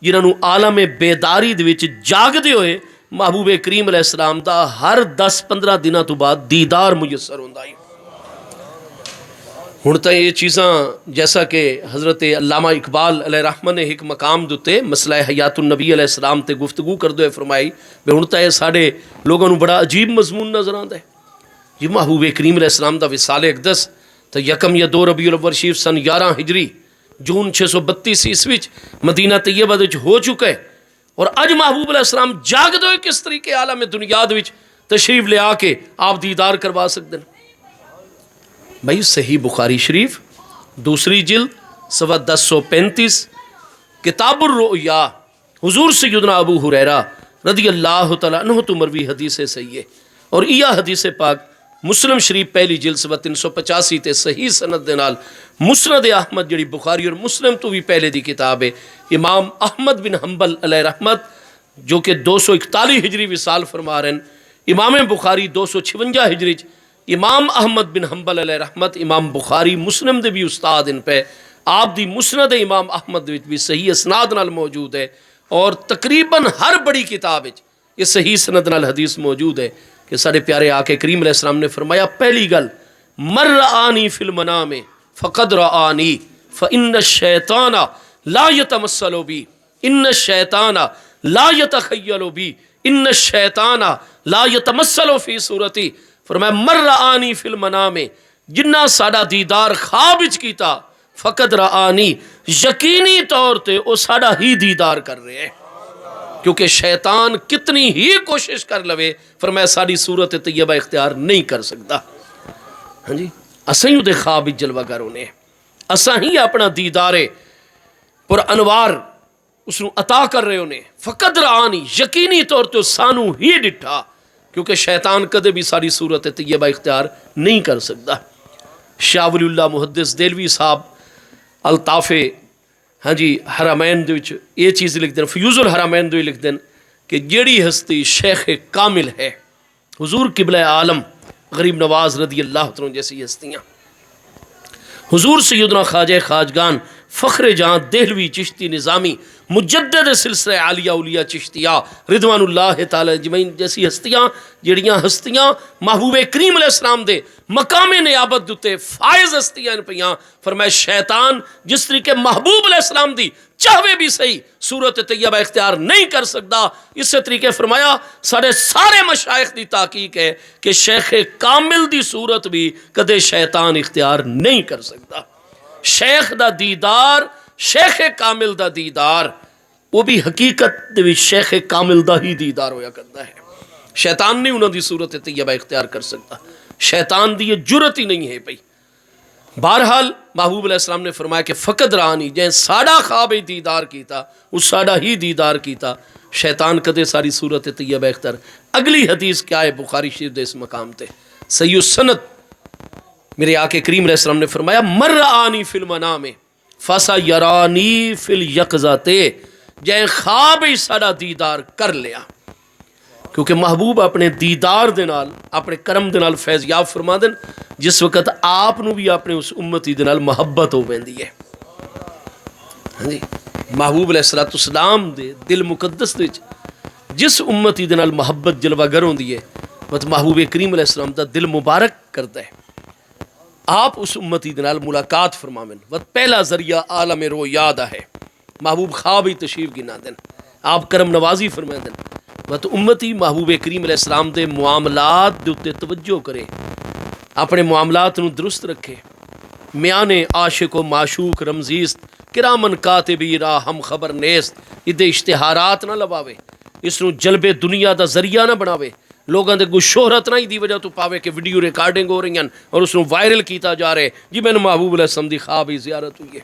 جنہوں عالم بیداری دے وچ جاگ دے ہوئے محبوب کریم علیہ السلام دا ہر 10-15 دنوں تو بعد دیدار میسر ہوندا ہے۔ ہن تاں یہ چیزاں جیسا کہ حضرت علامہ اقبال علیہ رحمہ نے ایک مقام دوتے مسئلہ حیات النبی علیہ السلام تے گفتگو کردے فرمائی بے ہن تاں یہ ساڈے لوگوں نوں بڑا عجیب مضمون نظر آندا ہے جی محبوب کریم علیہ السلام دا وصال اقدس تو 1 یا 2 ربیع الاول شریف سن 11 ہجری جون 632 عیسوی مدینہ طیبہ وچ ہو چکا ہے اور اج محبوب علیہ السلام جاگ دو کس طریقے عالم دنیا دے وچ تشریف لے آ کے آپ دیدار کروا سکتے ہیں۔ بھائی صحیح بخاری شریف دوسری جلد صفحہ 1035 کتاب الرؤیا حضور سیدنا ابو ہریرہ رضی اللہ تعالیٰ عنہ تو مروی حدیث صحیح ہے اور یہ حدیث پاک مسلم شریف پہلی جلد صفحہ 385 تے صحیح سند دے نال مسند احمد جڑی بخاری اور مسلم تو بھی پہلے دی کتاب ہے امام احمد بن حنبل علیہ رحمت جو کہ 241 ہجری وصال فرما رہے ہیں، امام بخاری 256 ہجری امام احمد بن حنبل علیہ رحمت امام بخاری مسلم دے بھی استاد ان پہ آپ دی مسند امام احمد بھی صحیح اسناد نال موجود ہے اور تقریباً ہر بڑی کتاب یہ صحیح سند نال حدیث موجود ہے کہ سارے پیارے آقا کریم علیہ السلام نے فرمایا پہلی گل من رآنی فی المنام فقد رآنی فإن الشیطان لا یتمثل بی ان الشیطان لا یتخیل بی ان الشیطان لا یتمثل فی صورتی فرمایا من رآنی فی المنام جنہ ساڑا دیدار خواب وچ کیتا فقد رآنی یقینی طور تے او ساڑا ہی دیدار کر رہے ہیں کیونکہ شیطان کتنی ہی کوشش کر لوے فرمایا ساری صورت طیبہ اختیار نہیں کر سکتا۔ ہاں جی اساں ہی دے خواب جلوہ گر ہونے اساں ہی اپنا دیدار پر انوار اس نو عطا کر رہے ہونے فقد رآنی یقینی طور تے سانو ہی ڈٹھا کیونکہ شیطان کدے بھی ساری صورت طیبہ اختیار نہیں کر سکتا۔ شاہ ولی اللہ محدث دہلوی صاحب الطاف ہاں جی حرمین دے وچ یہ چیز لکھ دیں فیوز الحرمین دے لکھ دیں کہ جیڑی ہستی شیخ کامل ہے حضور قبلہ عالم غریب نواز رضی اللہ عنہ جیسی ہستیاں حضور سیدنا خواجہ خواجگان فخر جہاں دہلوی چشتی نظامی مجدد سلسلہ عالیہ اولیاء چشتیہ رضوان اللہ تعالی اجمعین جیسی ہستیاں جڑیاں ہستیاں محبوب کریم علیہ السلام دے مقام نیابت دوتے فائز ہستیاں پیاں فرمائے شیطان جس طریقے محبوب علیہ السلام دی چاہوے بھی صحیح صورت طیبہ اختیار نہیں کر سکتا اس سے طریقے فرمایا سارے مشائخ دی تحقیق ہے کہ شیخ کامل دی صورت بھی کدے شیطان اختیار نہیں کر سکتا۔ شیخ دا دیدار شیخ کامل دا دیدار وہ بھی حقیقت دے وچ شیخ کامل دا ہی دیدار ہویا کرتا ہے، شیطان نہیں انہوں دی صورت طیبہ اختیار کر سکتا، شیطان دی یہ جرت ہی نہیں ہے پئی۔ بہرحال محبوب علیہ السلام نے فرمایا کہ فقد رانی جائیں ساڑا خواب دیدار کیتا اس ساڑا ہی دیدار کیتا شیطان کدے ساری صورت طیبہ اختیار۔ اگلی حدیث کیا ہے بخاری شریف دے اس مقام تے صحیح السند میرے آقا کریم علیہ السلام نے فرمایا من رآنی فی المنام فسیرانی فی الیقظۃ جائیں خواب ہی ساڑا دیدار کر لیا کیونکہ محبوب اپنے دیدار دے نال اپنے کرم دے نال فیض یاب فرما دن جس وقت آپ نو بھی اپنے اس امتی دے نال محبت ہو ویندی ہے۔ ہاں جی محبوب علیہ السلام دے دل مقدس دے جس امتی دے نال محبت جلوہ گر ہوندی ہے وہ محبوب کریم علیہ السلام دا دل مبارک کرتا ہے۔ آپ اس امتی دے نال ملاقات فرماویں وہ پہلا ذریعہ عالم رویا دا ہے، محبوب خواب ہی تشریف گنا دن آپ کرم نوازی فرما دن تو امتی محبوب کریم علیہ السلام دے معاملات دے اتے توجہ کرے اپنے معاملات نو درست رکھے میان عاشق و معشوق رمزیست کرامن کاتبی را ہم خبر نیست ادے اشتہارات نہ لواوے اس نو جلب دنیا دا ذریعہ نہ بناوے لوگاں دے کوئی شہرت نہ دی وجہ تو پاوے کہ ویڈیو ریکارڈنگ ہو رہی ہیں اور اس نو وائرل کیتا جا رہے جی میں نے محبوب علیہ السلام دی خواب ہی زیارت ہوئی ہے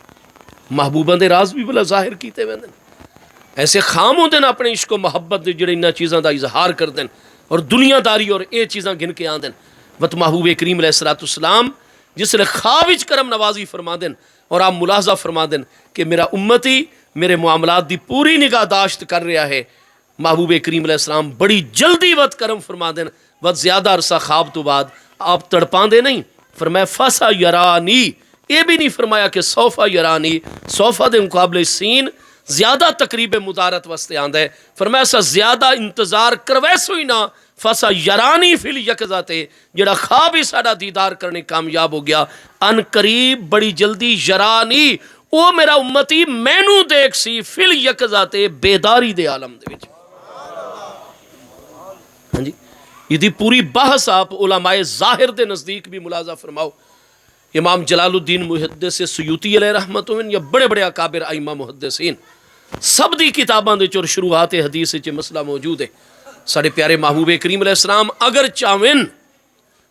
محبوباں دے راز بھی بلا ظاہر کیتے ویندن ایسے خام ہوتے ہیں اپنے عشق و محبت دے جڑے انہاں چیزاں دا اظہار کر دیں اور دنیا داری اور اے چیزاں گن کے آن دیں. وقت محبوب کریم علیہ السلام جس نے خواب وچ کرم نوازی فرما دیں اور آپ ملاحظہ فرما دیں کہ میرا امتی میرے معاملات دی پوری نگہداشت کر رہا ہے. محبوب کریم علیہ السلام بڑی جلدی وقت کرم فرما دیں. وقت زیادہ عرصہ خواب تو بعد آپ تڑپان دے نہیں، فرمایا فسا یرانی، یہ بھی نہیں فرمایا کہ سوفا یرانی. سوفا دے مقابلے سین زیادہ تقریب مدارت واسطے آندا ہے. فرمایا سا زیادہ انتظار کرویسو ہی نہ فسا یرانی فی الیقظۃ، جڑا خواب ہی ساڈا دیدار کرنے کامیاب ہو گیا. ان قریب بڑی جلدی یرانی، او میرا امتی مینوں دیکھ سی فی الیقظۃ، بیداری دے عالم دے وچ. ہاں جی، یہ پوری بحث آپ علماء ظاہر دے نزدیک بھی ملاحظہ فرماؤ. امام جلال الدین محدث سیوطی علیہ رحمت یا بڑے بڑے اکابر ائمہ محدثین سب دی کتاباں دے چور شروعات حدیث وچ مسئلہ موجود ہے. ساڈے پیارے محبوب کریم علیہ السلام اگر چاہون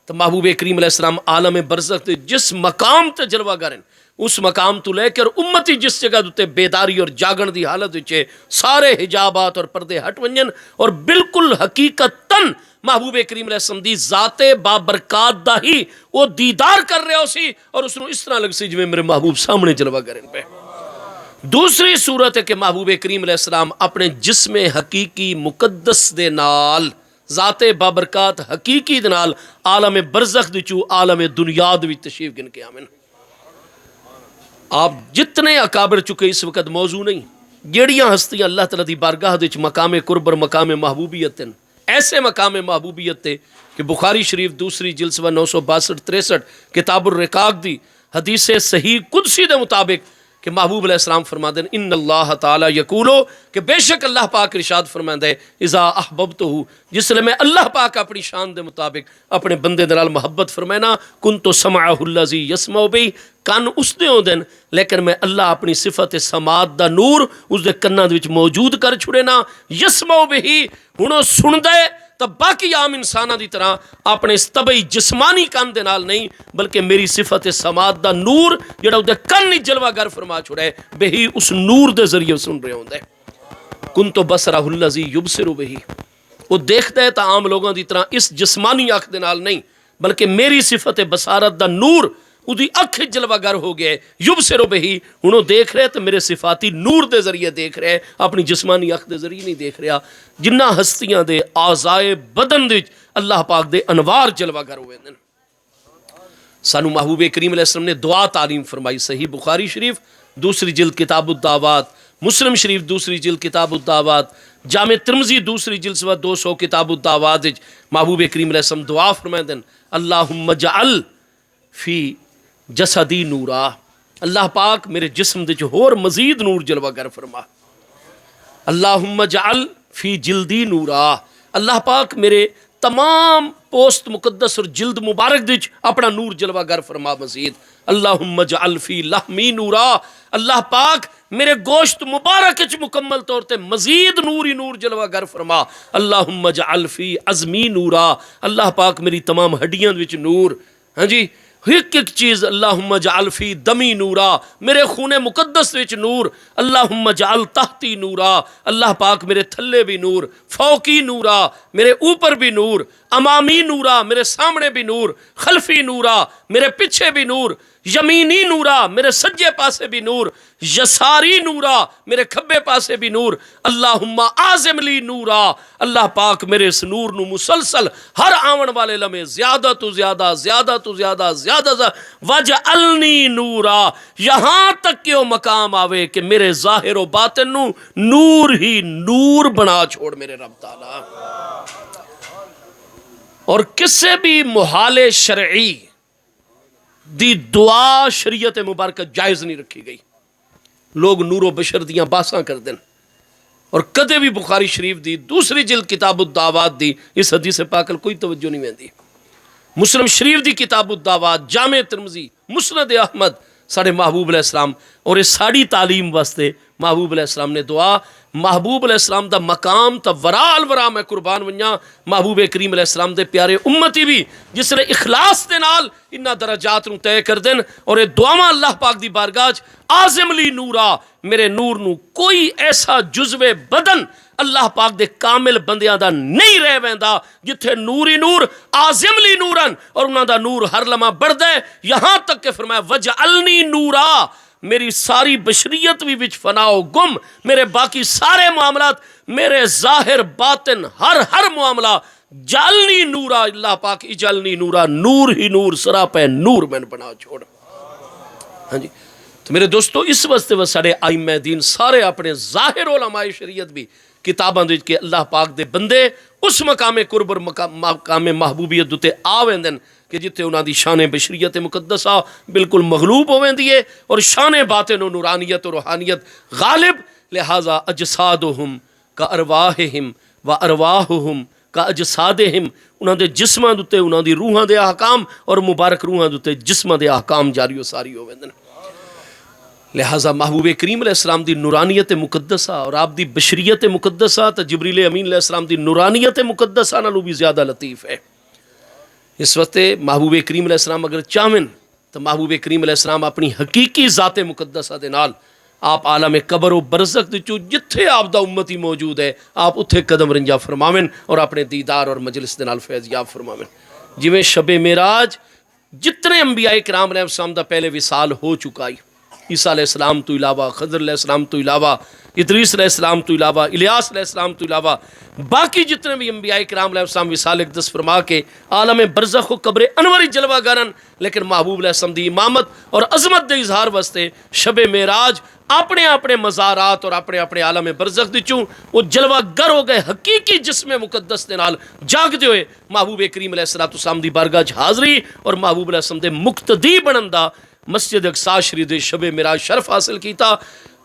تو محبوب کریم علیہ السلام عالم برزخ دے جس مقام تے جلوہ گرن اس مقام تو لے کر امتی جس جگہ دوتے بیداری اور جاگن دی حالت وچے سارے حجابات اور پردے ہٹ ونجن اور بالکل حقیقتاً محبوب کریم علیہ السلام دی ذات بابرکات دا ہی وہ دیدار کر رہے ہو سی اور اس اس طرح لگ سی جو میرے محبوب سامنے جلوہ گرن پہ. دوسری صورت ہے کہ محبوب کریم علیہ السلام اپنے جسم حقیقی مقدس دے نال ذات بابرکات حقیقی دے نال عالم برزخ دی چو عالم دنیا دی تشریف گن کے آمن. آپ جتنے اکابر چکے اس وقت موضوع نہیں، جیڑیاں ہستیاں اللہ تعالیٰ دی بارگاہ دے چ مقام قرب اور مقام محبوبیت ہیں، ایسے مقام محبوبیت تے کہ بخاری شریف دوسری جلد صفحہ 962-63 کتاب الرقاق دی حدیث صحیح قدسی دے مطابق کہ محبوب علیہ السلام فرما دیں ان اللہ تعالیٰ یقولو کہ بے شک اللہ پاک ارشاد فرمائے اذا احببتہ، جس لئے میں اللہ پاک اپنی شان دے مطابق اپنے بندے دلال محبت فرمائنا کنتو سمعہ الذی یسمع بی، کان اس دے ہوں دن لیکن میں اللہ اپنی صفت سماعت دا نور اس دے کنہ دے وچ موجود کر چھڑے نا. یسمع بی ہنو سن دے تب باقی عام انسانہ دی طرح اپنے اس طبعی جسمانی کان دے نال نہیں بلکہ میری صفت سماعت دا نور جڑا دے کن نہیں جلوہ گر فرما چھڑے بہی اس نور دے ذریعے سن رہے ہوں دے. کنتو بصرہ الذی یبصر بہی، وہ دیکھتا ہے تا عام لوگوں دی طرح اس جسمانی آنکھ دے نال نہیں بلکہ میری صفت بصارت دا نور ادھی اکھ جلوہ گر ہو گئے. یبصر بہی انہوں دیکھ رہے تو میرے صفاتی نور دے ذریعے دیکھ رہے، اپنی جسمانی اکھ دے ذریعے نہیں دیکھ رہا. جنہ ہستیاں دے اعضائے بدن دے اللہ پاک دے انوار جلوہ گر ہوئے دن. سانو محبوب کریم علیہ السلام نے دعا تعلیم فرمائی. صحیح بخاری شریف دوسری جلد کتاب الدعوات، مسلم شریف دوسری جلد کتاب الدعوات، جامع ترمذی دوسری جلد صفحہ 200 کتاب الدعوات محبوب کریم علیہ السلام دعا فرمائے دن اللہم اجعل فی جسدی نورا، اللہ پاک میرے جسم دے ہور مزید نور جلوہ گر فرما. اللہم اجعل فی جلدی نورا، اللہ پاک میرے تمام پوست مقدس اور جلد مبارک دے اپنا نور جلوہ گر فرما مزید. اللہم اجعل فی لحمی نورا، اللہ پاک میرے گوشت مبارک مکمل طور تے مزید نور ہی نور جلوہ گر فرما. اللہم اجعل فی عظمی نورا، اللہ پاک میری تمام ہڈیاں وچ نور. ہاں جی، ایک ایک چیز. اللہم اجعل فی دمی نورا، میرے خون مقدس وچ نور. اللہم اجعل تحتی نورا، اللہ پاک میرے تھلے بھی نور. فوقی نورا، میرے اوپر بھی نور. امامی نورا، میرے سامنے بھی نور. خلفی نورا، میرے پیچھے بھی نور. یمینی نورا، میرے سجے پاسے بھی نور. یساری نورا، میرے کھبے پاسے بھی نور. اللہم آزم لی نورا، اللہ پاک میرے اس نور نو مسلسل ہر آون والے لمحے زیادہ تو زیادہ زیادہ تو زیادہ زیادہ وجعلنی نورا، یہاں تک کہ وہ مقام آوے کہ میرے ظاہر و باطن نو نور ہی نور بنا چھوڑ میرے رب تعالی. اور کسے بھی محال شرعی دی دعا شریعت مبارکہ جائز نہیں رکھی گئی. لوگ نور و بشر دیاں باساں کر دیں اور کدے بھی بخاری شریف دی دوسری جلد کتاب الدعوات دی اس حدیث پاک کوئی توجہ نہیں ویندی. مسلم شریف دی کتاب الدعوات، جامع ترمذی، مسند احمد، ساڑھے محبوب علیہ السلام اور اس ساڑی تعلیم واسطے محبوب علیہ السلام نے دعا محبوب علیہ السلام دا مقام تا ورا الورا میں قربان ونجا محبوب کریم علیہ السلام دے پیارے امتی بھی جس نے اخلاص دے نال انہاں درجات نو طے کر دین اور یہ دعاواں اللہ پاک دی بارگاہ وچ اعظم لی نورا میرے نور نو کوئی ایسا جزو بدن اللہ پاک دے کامل بندیاں دا نہیں رہ ویندا جتھے نور ہی نور اعظم لی نورن اور انہاں دا نور ہر لمحہ بڑھدا ہے یہاں تک کہ فرمایا وجعلنی نورا میری ساری بشریت بھی وچ فنا و گم میرے باقی سارے معاملات میرے ظاہر باطن ہر معاملہ جالنی نورا اللہ پاک اجلنی نورا نور ہی نور سراپے نور میں بنا چھوڑ. ہاں جی تو میرے دوستو اس واسطے وہ سارے ائمہ دین سارے اپنے ظاہر علماء شریعت بھی کتاباں دے کہ اللہ پاک دے بندے اس مقام قرب اور مقام محبوبیت دوتے آویندن کہ جتے انہاں دی شان بشریت مقدسہ بالکل مغلوب ہوویندی ہے اور شان باطن و نورانیت و روحانیت غالب. لہذا اجسادہم کا ارواحہم و ارواحہم کا اجسادہم انہاں دے جسماں دوتے انہاں دی روحاں دے احکام اور مبارک روحاں دوتے جسماں دے احکام جاری و ساری ہوویندن. لہذا محبوب کریم علیہ السلام دی نورانیت مقدسہ اور آپ دی بشریت مقدسہ تا جبریل امین علیہ السلام دی نورانیت مقدسہ نالو بھی زیادہ لطیف ہے. اس وقت محبوب کریم علیہ السلام اگر چاہن تو محبوب کریم علیہ السلام اپنی حقیقی ذات مقدسہ دے نال آپ عالم قبر و برزخ دے چو جتھے آپ دا امتی موجود ہے آپ اتھے قدم رنجا فرماویں اور اپنے دیدار اور مجلس دے نال فیض یاب فرماویں. جویں شب معراج جتنے انبیاء کرام علیہ السلام دا پہلے وصال ہو چکا ہے عیسیٰ علیہ السلام تو علاوہ خضر علیہ السلام تو علاوہ ادریس علیہ السلام تو علاوہ الیاس علیہ السلام تو علاوہ باقی جتنے بھی انبیاء کرام علیہ السلام وصال اقدس فرما کے عالم برزخ و قبر انوری جلوہ گرن لیکن محبوب علیہ السلام دی امامت اور عظمت دے اظہار واسطے شب معراج اپنے مزارات اور اپنے عالم برزخ دی چوں وہ جلوہ گر ہو گئے حقیقی جسم مقدس دے نال جاگ دے ہوئے محبوب کریم علیہ السلام دی بارگاہ حاضری اور محبوب علیہ السلام دے مقتدی بنندا مسجد اقصی شریف دے شب معراج شرف حاصل کیتا.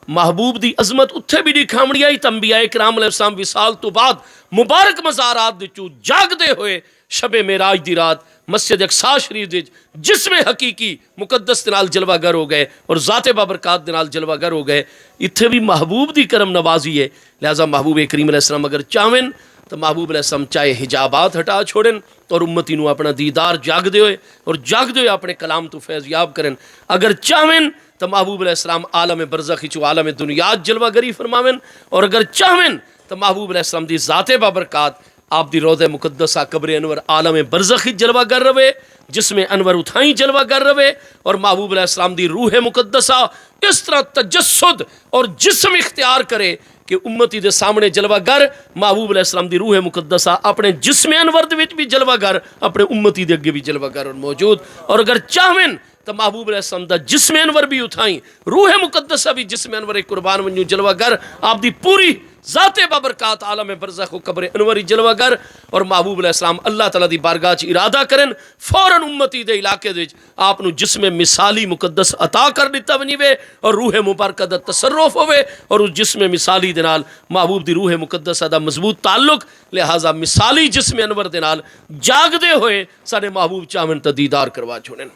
محبوب دی عظمت اتھے بھی نہیں کھامڑی آئی انبیاء کرام علیہ السلام وصال تو بعد مبارک مزارات دے چوں جاگ دے ہوئے شب معراج دی رات مسجد اقصی شریف دے جسم حقیقی مقدس دے نال جلوہ گر ہو گئے اور ذات بابرکات دے نال جلوہ گر ہو گئے. اتھے بھی محبوب دی کرم نوازی ہے. لہذا محبوب کریم علیہ السلام اگر چاہیں تو محبوب علیہ السلام چاہے حجابات ہٹا چھوڑیں اور امتی نو اپنا دیدار جاگ دے ہوئے اور جاگ دے ہوئے اپنے کلام تو فیض یاب کریں. اگر چاہیں تو محبوب علیہ السلام عالم برزخی چو عالم دنیات جلوہ گری فرماویں اور اگر چاہیں تو محبوب علیہ السلام دی ذات بابرکات آپ دی روضہ مقدسہ قبر انور عالم برزخی جلوہ گر رہے جس میں انور اتھائیں جلوہ گر رہے اور محبوب علیہ السلام دی روح مقدسہ اس طرح تجسد اور جسم اختیار کرے کہ امتی دے سامنے جلوہ گر محبوب علیہ السلام دی روح مقدسہ اپنے جسم انور دے وچ بھی جلوہ گر اپنے امتی دے اگے بھی جلوہ گر اور موجود. اور اگر چاہیں تو محبوب علیہ السلام دا جسم انور بھی اتھائیں روح مقدسہ بھی جسم انور قربان ونجو جلوہ گر آپ دی پوری ذات بابرکات عالم برزخ و قبر انوری جلوہ گر اور محبوب علیہ السلام اللہ تعالیٰ دی بارگاہ چ ارادہ کرن فوراً امتی دے علاقے دے آپ نو جسم مثالی مقدس عطا کر دیتا ونیوے اور روح مبارکہ دا تصرف ہوئے اور اس جسم مثالی دے نال محبوب دی روح مقدسہ دا مضبوط تعلق. لہذا مثالی جسم انور دے نال جاگ دے ہوئے سارے محبوب چاہن تا دیدار کروا چھوڑیں.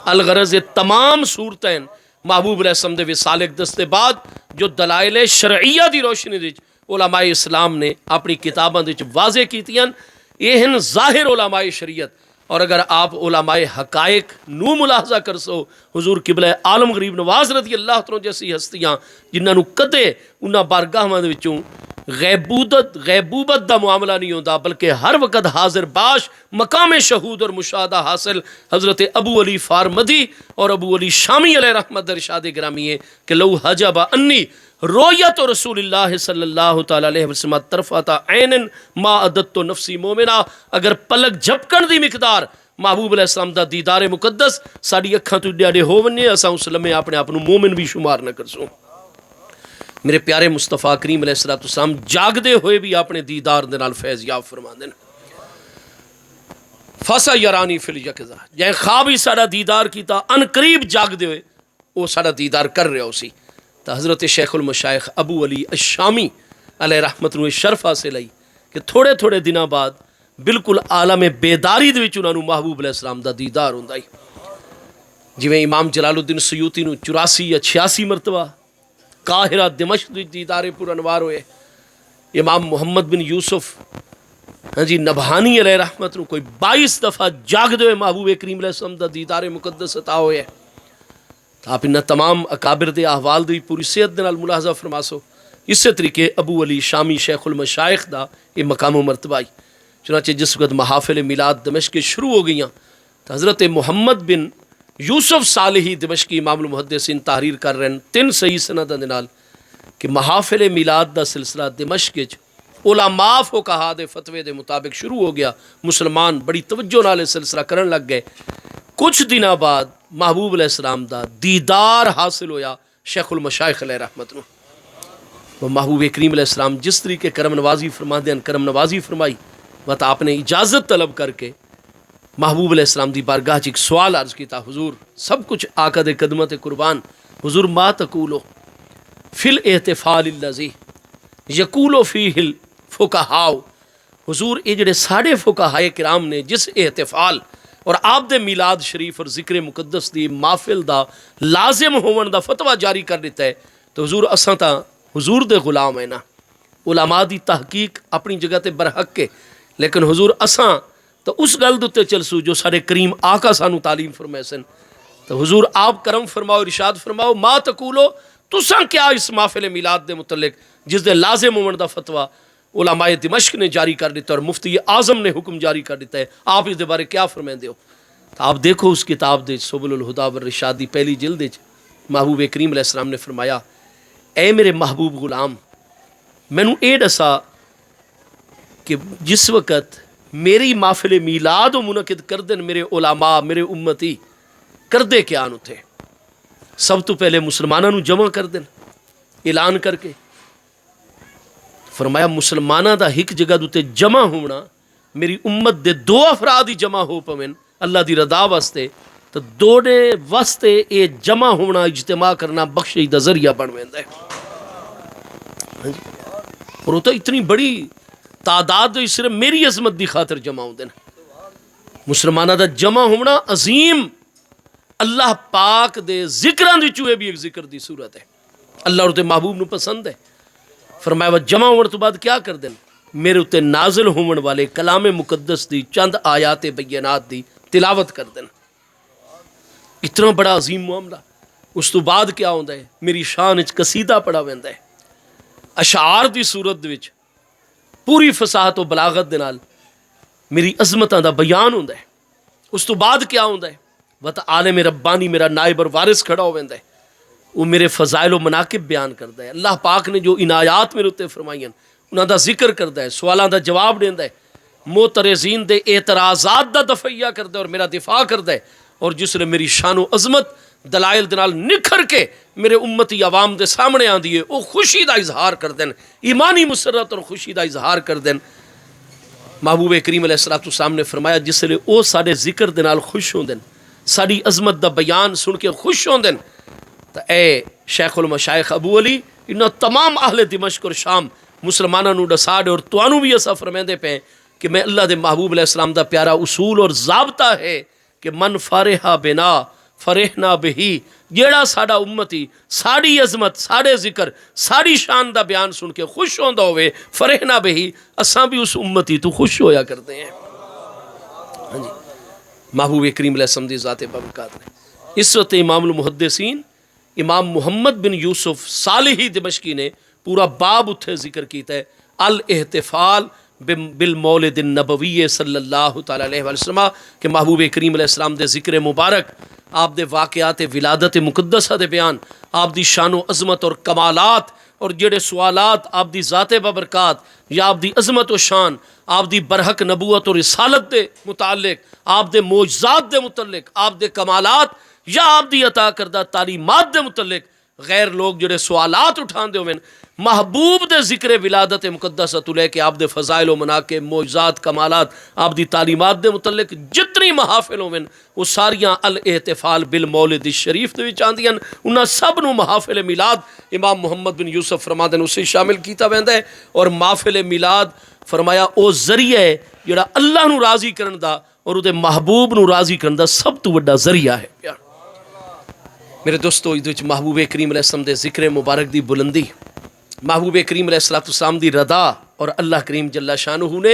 الغرض تمام صورتیں محبوب علیہ السلام دے وصال اقدس دے بعد جو دلائل شرعیہ دی روشنی دے علماء اسلام نے اپنی کتاباں دے واضح کیتیاں یہ ہیں ظاہر علماء شریعت. اور اگر آپ علماء حقائق نو ملاحظہ کر سو حضور قبلہ عالم غریب نواز رضی اللہ عنہ جیسی ہستیاں جنہاں نو کدے انہاں بارگاہاں دے وچوں غیبوبت دا معاملہ نہیں ہوتا بلکہ ہر وقت حاضر باش مقام شہود اور مشاہدہ حاصل حضرت ابو علی فارمدی اور ابو علی شامی علیہ رحمت ارشاد گرامی ہے کہ لو حجب انی رویت رسول اللہ صلی اللہ تعالی علیہ وسلم طرفۃ عین ما عددت نفسی مومنہ اگر پلک جھپکن دی مقدار محبوب علیہ السلام دا دیدار مقدس ساڑی اکھاں تو ڈیاڑے ہو وننے اساں اس لمحے اپنے آپ مومن بھی شمار نہ کر سوں. میرے پیارے مصطفیٰ کریم علیہ السلام جاگ دے ہوئے بھی اپنے دیدار دے نال فیض یاب فرما دین. فاسا یرانی فی الیقظہ جائے خواب ہی سارا دیدار کیتا ان قریب جاگ دے ہوئے وہ سارا دیدار کر رہے اسی. تو حضرت شیخ المشائخ ابو علی الشامی علیہ رحمت نو شرف حاصل آئی کہ تھوڑے تھوڑے دنوں بعد بالکل عالم بیداری دے وچ انہاں نو محبوب علیہ السلام دا دیدار ہوندا ہے. جویں امام جلال الدین سیوطی نو 84 یا 86 مرتبہ قاہرہ دمشق دیدار پر انوار ہوئے. امام محمد بن یوسف ہاں جی نبہانی علیہ رحمت نو کوئی 22 دفعہ جاگدے ہوئے محبوب کریم علیہ السلام دا دیدار مقدس عطا ہوئے. آپ انہاں تمام اکابر دے احوال دی پوری صحت دے نال ملاحظہ فرماسو. اسی طریقے ابو علی شامی شیخ المشائخ دا یہ مقام و مرتبہ آئی. چنانچہ جس وقت محافل میلاد دمشق کے شروع ہو گئیاں تو حضرت محمد بن یوسف صالحی دمشقی امام المحدثین تحریر کر رہے ہیں 3 صحیح سنداں دے نال کہ محافل میلاد دا سلسلہ دمشق وچ علماء فقہا دے فتوے دے مطابق شروع ہو گیا. مسلمان بڑی توجہ نال سلسلہ کرن لگ گئے. کچھ دنوں بعد محبوب علیہ السلام دا دیدار حاصل ہویا شیخ المشائخ علیہ رحمت نو. وہ محبوب کریم علیہ السلام جس طریقے کرم نوازی فرما دین کرم نوازی فرمائی بات آپ نے اجازت طلب کر کے محبوب علیہ السلام دی بارگاہ ایک سوال عرض کیتا. حضور سب کچھ آقا دے قدمت قربان. حضور ما تقولو فی الاحتفال الذی یقولو فیہ الفقہاء. حضور یہ جڑے ساڑھے فقہائے کرام نے جس احتفال اور آپ دے میلاد شریف اور ذکر مقدس دی محفل دا لازم ہون دا فتویٰ جاری کر دیتا ہے تو حضور اساں تا حضور دے غلام ہیں نا. علماء دی تحقیق اپنی جگہ تے برحق کے لیکن حضور اساں تو اس گل دے چلسو جو سارے کریم آقا سانو تعلیم فرمائے سن. تو حضور آپ کرم فرماؤ ارشاد فرماؤ ما تقولو تساں کیا اس محفل میلاد دے متعلق جس دے لازم ہون دا فتویٰ علماء دمشق نے جاری کر دیتا اور مفتی اعظم نے حکم جاری کر دیتا ہے آپ اس دے بارے کیا فرمائیں ہو. تو آپ دیکھو اس کتاب دے سبل الہدا والرشاد دی پہلی جلد وچ محبوب کریم علیہ السلام نے فرمایا اے میرے محبوب غلام مینوں اے دسا کہ جس وقت میری محفل میلاد و منعقد کر دن میرے علماء میرے امتی کر دے کیا آن تھے. سب تو پہلے مسلمانوں نو جمع کر دن اعلان کر کے. فرمایا مسلمانہ دا ایک جگہ دوتے جمع ہونا میری امت دے 2 افراد ہی جمع ہو پوین اللہ دی رضا واسطے تو دوڑے واسطے اے جمع ہونا اجتماع کرنا بخشش دا ذریعہ بن ویندا ہے. اور وہ تو اتنی بڑی تعداد صرف میری عظمت دی خاطر جمع ہوندے ہیں. مسلمانہ دا جمع ہونا عظیم اللہ پاک دے ذکراں دی چوہے بھی ایک ذکر دی صورت ہے. اللہ اور دے محبوب نو پسند ہے. فرمایا وہ جمع ہونے تو بعد کیا کر دیں میرے اتے نازل ہونے والے کلام مقدس دی چند آیات بینات دی تلاوت کر دیں. اتنا بڑا عظیم معاملہ. اس تو بعد کیا ہوتا ہے میری شان وچ قصیدہ پڑھا ویندا ہے اشعار دی صورت وچ پوری فصاحت و بلاغت دے نال میری عظمتاں دا بیان ہوندا ہے. اس تو بعد کیا ہوندا ہے وت عالم ربانی میرا نائب اور وارث کھڑا ہو ویندا ہے وہ میرے فضائل و مناقب بیان کرتا ہے. اللہ پاک نے جو عنایات میرے اتنے فرمائیاں انہاں دا ذکر کرتا ہے سوالاں دا جواب دیندا ہے معترضین دے اعتراضات دا دفعیہ کرتا ہے اور میرا دفاع کرتا ہے. اور جس نے میری شان و عظمت دلائل دنال نکھر کے میرے امتی عوام دے سامنے آن دیئے وہ خوشی دا اظہار کر دیں ایمانی مسرت اور خوشی دا اظہار کر دیں. محبوب کریم علیہ السلام نے فرمایا جس نے وہ سارے ذکر دنال خوش ہوں دیں ساری عظمت دا بیان سن کے خوش ہوں دیں تو اے شیخ المشائخ ابو علی انہاں تمام اہل دمشق اور شام مسلمانوں نو ڈساڑ اور توانو بھی ایسا فرمیندے پہ کہ میں اللہ دے محبوب علیہ السلام دا پیارا اصول اور ضابطہ ہے کہ من فرحا بنا فرحنا بہی. جیڑا ساڑا امتی ساڑی عظمت ساڑے ذکر ساڑی شان دا بیان سن کے خوش ہوندہ ہوئے فرحنا بہی اساں بھی اس امتی تو خوش ہویا کرتے ہیں. ہاں جی محبوب کریم علیہ السلام دی ذات بابرکات نے اس وقت امام المحدثین امام محمد بن یوسف صالحی دمشقی نے پورا باب اتھے ذکر کیتا ہے الاحتفال بالمولد النبوی صلی اللہ تعالیٰ علیہ وسلم کہ محبوب کریم علیہ السلام دے ذکر مبارک آپ دے واقعات ولادت مقدسہ دے بیان آپ دی شان و عظمت اور کمالات اور جڑے سوالات آپ دی ذات بابرکات یا آپ دی عظمت و شان آپ دی برحق نبوت اور رسالت دے متعلق آپ دے معجزات دے متعلق آپ دے کمالات یا آپ دی عطا کردہ تعلیمات دے متعلق غیر لوگ جڑے سوالات اٹھان دے ہوئے محبوب دے ذکر ولادت مقدسہ تو لے کے آپ دے فضائل و مناقب معجزات کمالات آپ دی تعلیمات دے متعلق جتنی محافل ہوئے وہ ساریاں الاحتفال بالمولد الشریف دے وچ آندیاں انہاں سب نو محافل میلاد امام محمد بن یوسف فرما دے اسے شامل کیتا ویندا ہے. اور محافل میلاد فرمایا او ذریعہ ہے جڑا اللہ نو راضی کرن دا اور او دے محبوب نو راضی کرن دا سب تو بڑا ذریعہ ہے. میرے دوستو محبوب کریم علیہ السلام دے ذکر مبارک دی بلندی، محبوب کریم علیہ السلام دی رضا، اور اللہ کریم جل شانہ نے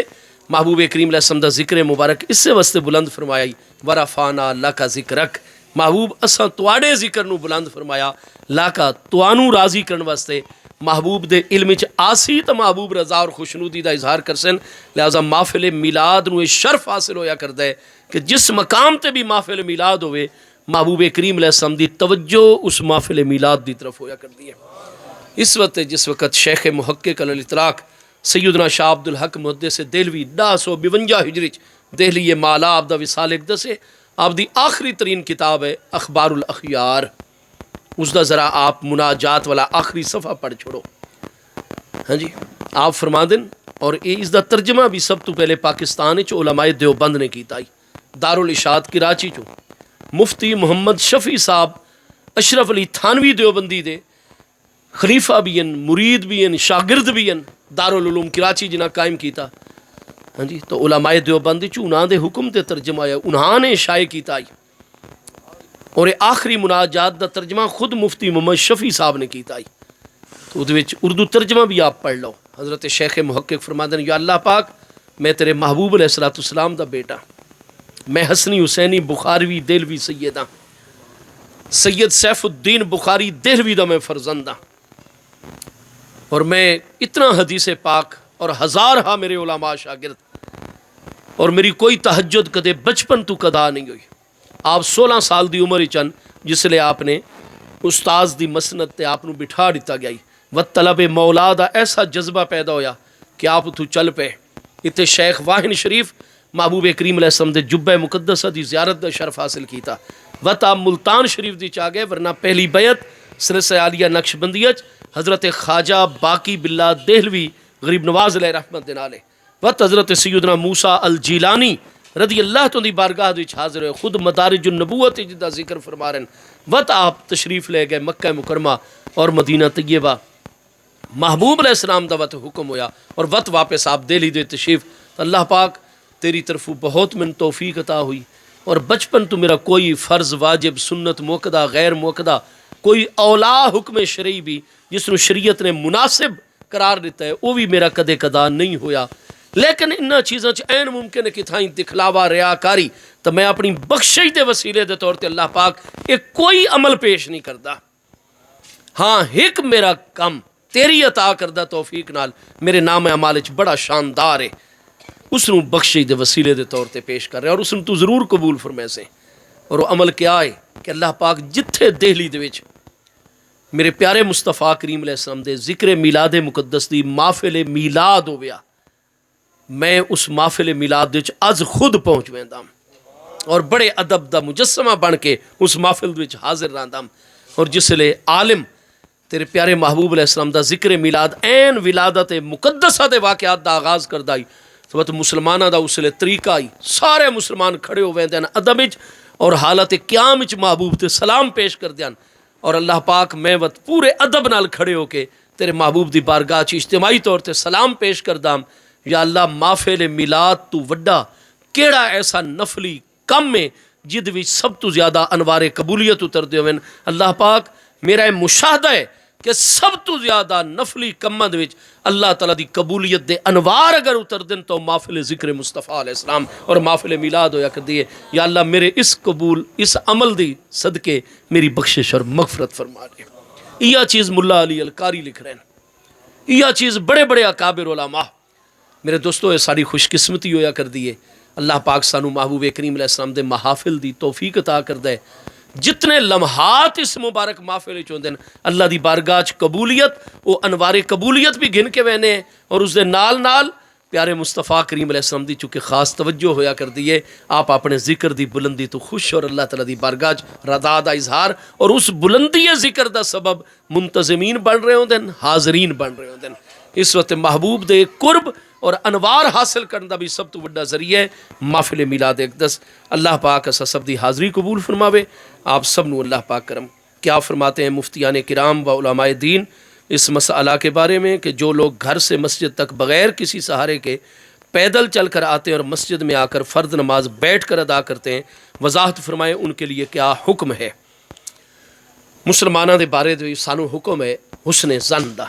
محبوب کریم علیہ السلام دا ذکر مبارک اس سے واسطے بلند فرمایا ورفعنا لک ذکرک، محبوب اساں تواڈے ذکر نو بلند فرمایا لاکا توانو راضی کرن واسطے، محبوب دے علم چ آسی تو محبوب رضا اور خوشنودی دا اظہار کرسن، لہذا محفل میلاد نو شرف حاصل ہویا کردا ہے کہ جس مقام تے بھی محفل میلاد ہوئے محبوب کریم علیہ السلام دی توجہ اس محفل میلاد دی طرف ہویا کرتی ہے۔ اس وقت جس وقت شیخ محقق علی الاطلاق سیدنا شاہ عبد الحق محدث دہلوی 952 ہجری دہلی مالا آپ دا وصال اقدس ہے، آپ دی آخری ترین کتاب ہے اخبار الاخیار، اس دا ذرا آپ مناجات والا آخری صفحہ پڑھ چھوڑو۔ ہاں جی، آپ فرما دن، اور اس دا ترجمہ بھی سب تو پہلے پاکستان علماء دیوبند نے کیتا ہی، دارالاشاعت کراچی چو مفتی محمد شفیع صاحب اشرف علی تھانوی دیوبندی دے خلیفہ بھی ہیں، مرید بھی ہیں، شاگرد بھی ہیں، دارالعلوم کراچی جنہ قائم کیتا۔ ہاں جی، تو علماء دیوبند چو انہاں دے حکم تے ترجمہ ہے، انہاں نے شائع کیتا ہی، اور آخری مناجات دا ترجمہ خود مفتی محمد شفیع صاحب نے کیتا ہی، تو ادھے وچ اردو ترجمہ بھی آپ پڑھ لو۔ حضرت شیخ محقق فرماتے ہیں یا اللہ پاک میں تیرے محبوب علیہ السلام دا بیٹا، میں حسنی حسینی بخاروی دہلوی سیدہ سید سیف الدین بخاری دہلوی دا میں فرزند ہاں، اور میں اتنا حدیث پاک اور ہزارہا میرے علماء شاگرد، اور میری کوئی تہجد کدے بچپن تو قضا نہیں ہوئی۔ آپ 16 سال دی عمر چن جس لئے آپ نے استاذ دی مسند تے آپ نو بٹھا دیتا گیا، و طلب مولا دا ایسا جذبہ پیدا ہویا کہ آپ تو چل پے۔ اتنے شیخ واہن شریف محبوب کریم علیہ السلام دے جبہ مقدسہ دی زیارت دا شرف حاصل کیتا، وطا ملتان شریف دی چاہ گئے، ورنہ پہلی بیعت سلسلہ عالیہ نقشبندیت حضرت خواجہ باقی باللہ دہلوی غریب نواز علیہ رحمت دن علیہ، وقت حضرت سیدنا موسیٰ الجیلانی رضی اللہ تو دی بارگاہ وچ حاضر ہوئے، خود مدارج النبوت جدا ذکر فرما رہے ہیں، وقت آپ تشریف لے گئے مکہ مکرمہ اور مدینہ طیبہ، محبوب علیہ السلام دا وقت حکم ہویا، اور وقت واپس آپ دہلی دے تشریف، اللہ پاک تیری طرف بہت من توفیق عطا ہوئی، اور بچپن تو میرا کوئی فرض واجب سنت موقدہ غیر موقدہ کوئی اولا حکم شرعی بھی جس نو شریعت نے مناسب قرار دیتا ہے وہ بھی میرا کدے قدا نہیں ہویا، لیکن انہاں چیزاں چ این ممکن ہے کہ تھائیں دکھلاوا ریاکاری، تو میں اپنی بخشش دے وسیلے دے طور تے اللہ پاک ایک کوئی عمل پیش نہیں کردا، ہاں ایک میرا کم تیری عطا کردہ توفیق نال میرے نام اعمال وچ بڑا شاندار ہے، اس نو بخشش دے وسیلے دے طور تے پیش کر رہے ہیں، اور اس نو تو ضرور قبول فرمائے سے۔ اور وہ عمل کیا ہے کہ اللہ پاک جتھے دہلی دے وچ میرے پیارے مصطفیٰ کریم علیہ السلام دے ذکر میلاد مقدس دی محفل میلاد ہویا، میں اس محفل میلاد وچ از خود پہنچ ویندا اور بڑے ادب دا مجسمہ بن کے اس محفل وچ حاضر رہندا، اور جس لئے عالم تیرے پیارے محبوب علیہ السلام دا ذکر میلاد این ولادت مقدسہ دے واقعات دا آغاز کردہ ہی، تو مسلمانہ دا اس لئے طریقہ ہی سارے مسلمان کھڑے ہوئے دین ادب وچ اور حالت قیام وچ محبوب تے سلام پیش کر دیان، اور اللہ پاک میں وقت پورے ادب نال کھڑے ہو کے تیرے محبوب دی بارگاہ چ اجتماعی طور تے سلام پیش کردام، یا اللہ محفل میلاد تو وڈا کیڑا ایسا نفلی کم ہے جد وچ سب تو زیادہ انوار قبولیت اتر دے ہوئے، اللہ پاک میرا مشاہدہ ہے کہ سب تو زیادہ نفلی کمد وچ اللہ تعالیٰ دی قبولیت دے انوار اگر اتر دن تو محفل ذکر مصطفیٰ علیہ السلام اور محفل میلاد ہویا کر دیئے، یا اللہ میرے اس قبول اس عمل دی صدقے میری بخشش اور مغفرت فرما دے۔ یہ چیز ملا علی القاری لکھ رہے ہیں، یہ چیز بڑے بڑے اکابر علماء، میرے دوستو یہ ساری خوش قسمتی ہویا کر دیئے، اللہ پاک سانو محبوب کریم علیہ السلام دے محافل دی توفیق عطا کر دے، جتنے لمحات اس مبارک محفل چوندن اللہ دی بارگاہ قبولیت وہ انوار قبولیت بھی گن کے وینے، اور اس دے نال نال پیارے مصطفیٰ کریم علیہ السلام دی چونکہ خاص توجہ ہویا کر دیئے، آپ اپنے ذکر دی بلندی تو خوش اور اللہ تعالیٰ دی بارگاہ رضا دا اظہار اور اس بلندی ذکر دا سبب منتظمین بن رہے ہوں دن، حاضرین بن رہے ہوں دن، اس وقت محبوب دے قرب اور انوار حاصل کرنے دا بھی سب تو بڑا ذریعہ ہے محفل میلاد اقدس۔ اللہ پاک اسا سب دی حاضری قبول فرماوے، آپ سب نو اللہ پاک کرم۔ کیا فرماتے ہیں مفتیان کرام و علماء دین اس مسئلہ کے بارے میں کہ جو لوگ گھر سے مسجد تک بغیر کسی سہارے کے پیدل چل کر آتے ہیں اور مسجد میں آ کر فرض نماز بیٹھ کر ادا کرتے ہیں، وضاحت فرمائیں ان کے لیے کیا حکم ہے۔ مسلمانوں کے بارے میں سانو حکم ہے حسن زن دا.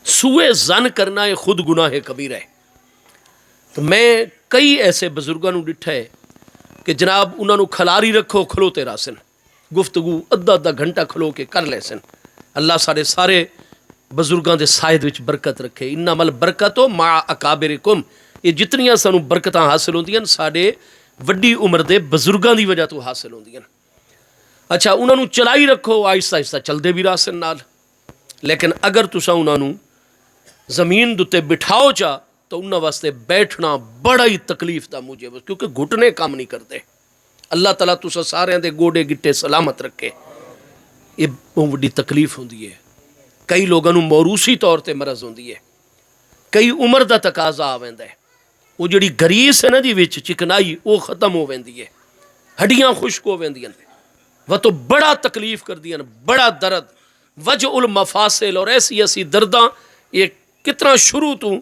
سوئے زن کرنا یہ خود گناہ کبیرہ ہے. تو میں کئی ایسے بزرگوں نے ڈٹھا ہے کہ جناب انہوں نے کھلاری رکھو کھلوتے رہ سن, گفتگو ادھا ادھا گھنٹہ کھلو کے کر لے سن. اللہ سارے بزرگوں کے سائد وچ برکت رکھے. انما البرکت مع اکابرکم, یہ جتنیاں سانو برکتاں حاصل ہوندیاں ساڈے وڈی عمر دے بزرگاں دی وجہ تو حاصل ہوندیاں. اچھا انہوں نے چلائی رکھو, آہستہ آہستہ چلتے بھی راسن نال, لیکن اگر تسا انہوں نے زمین دے بٹھاؤ چا تو انہوں واسطے بیٹھنا بڑا ہی تکلیف دا موجب, کیونکہ گھٹنے کام نہیں کرتے. اللہ تعالیٰ تسا سارے دے گوڑے گٹے سلامت رکھے. یہ بہت بڑی تکلیف ہوندی ہے. کئی لوگوں نے موروثی طور تے مرض ہوندی ہے, کئی عمر دا تقاضا آویندا ہے. وہ جڑی گریس ہے نا جی وچ چکنائی وہ ختم ہو ویندی ہے, ہڈیاں خشک ہو ویندیاں, وہ تو بڑا تکلیف کر دیاں, بڑا درد, وجع المفاصل اور ایسی ایسی درداں. یہ کتنا شروع تو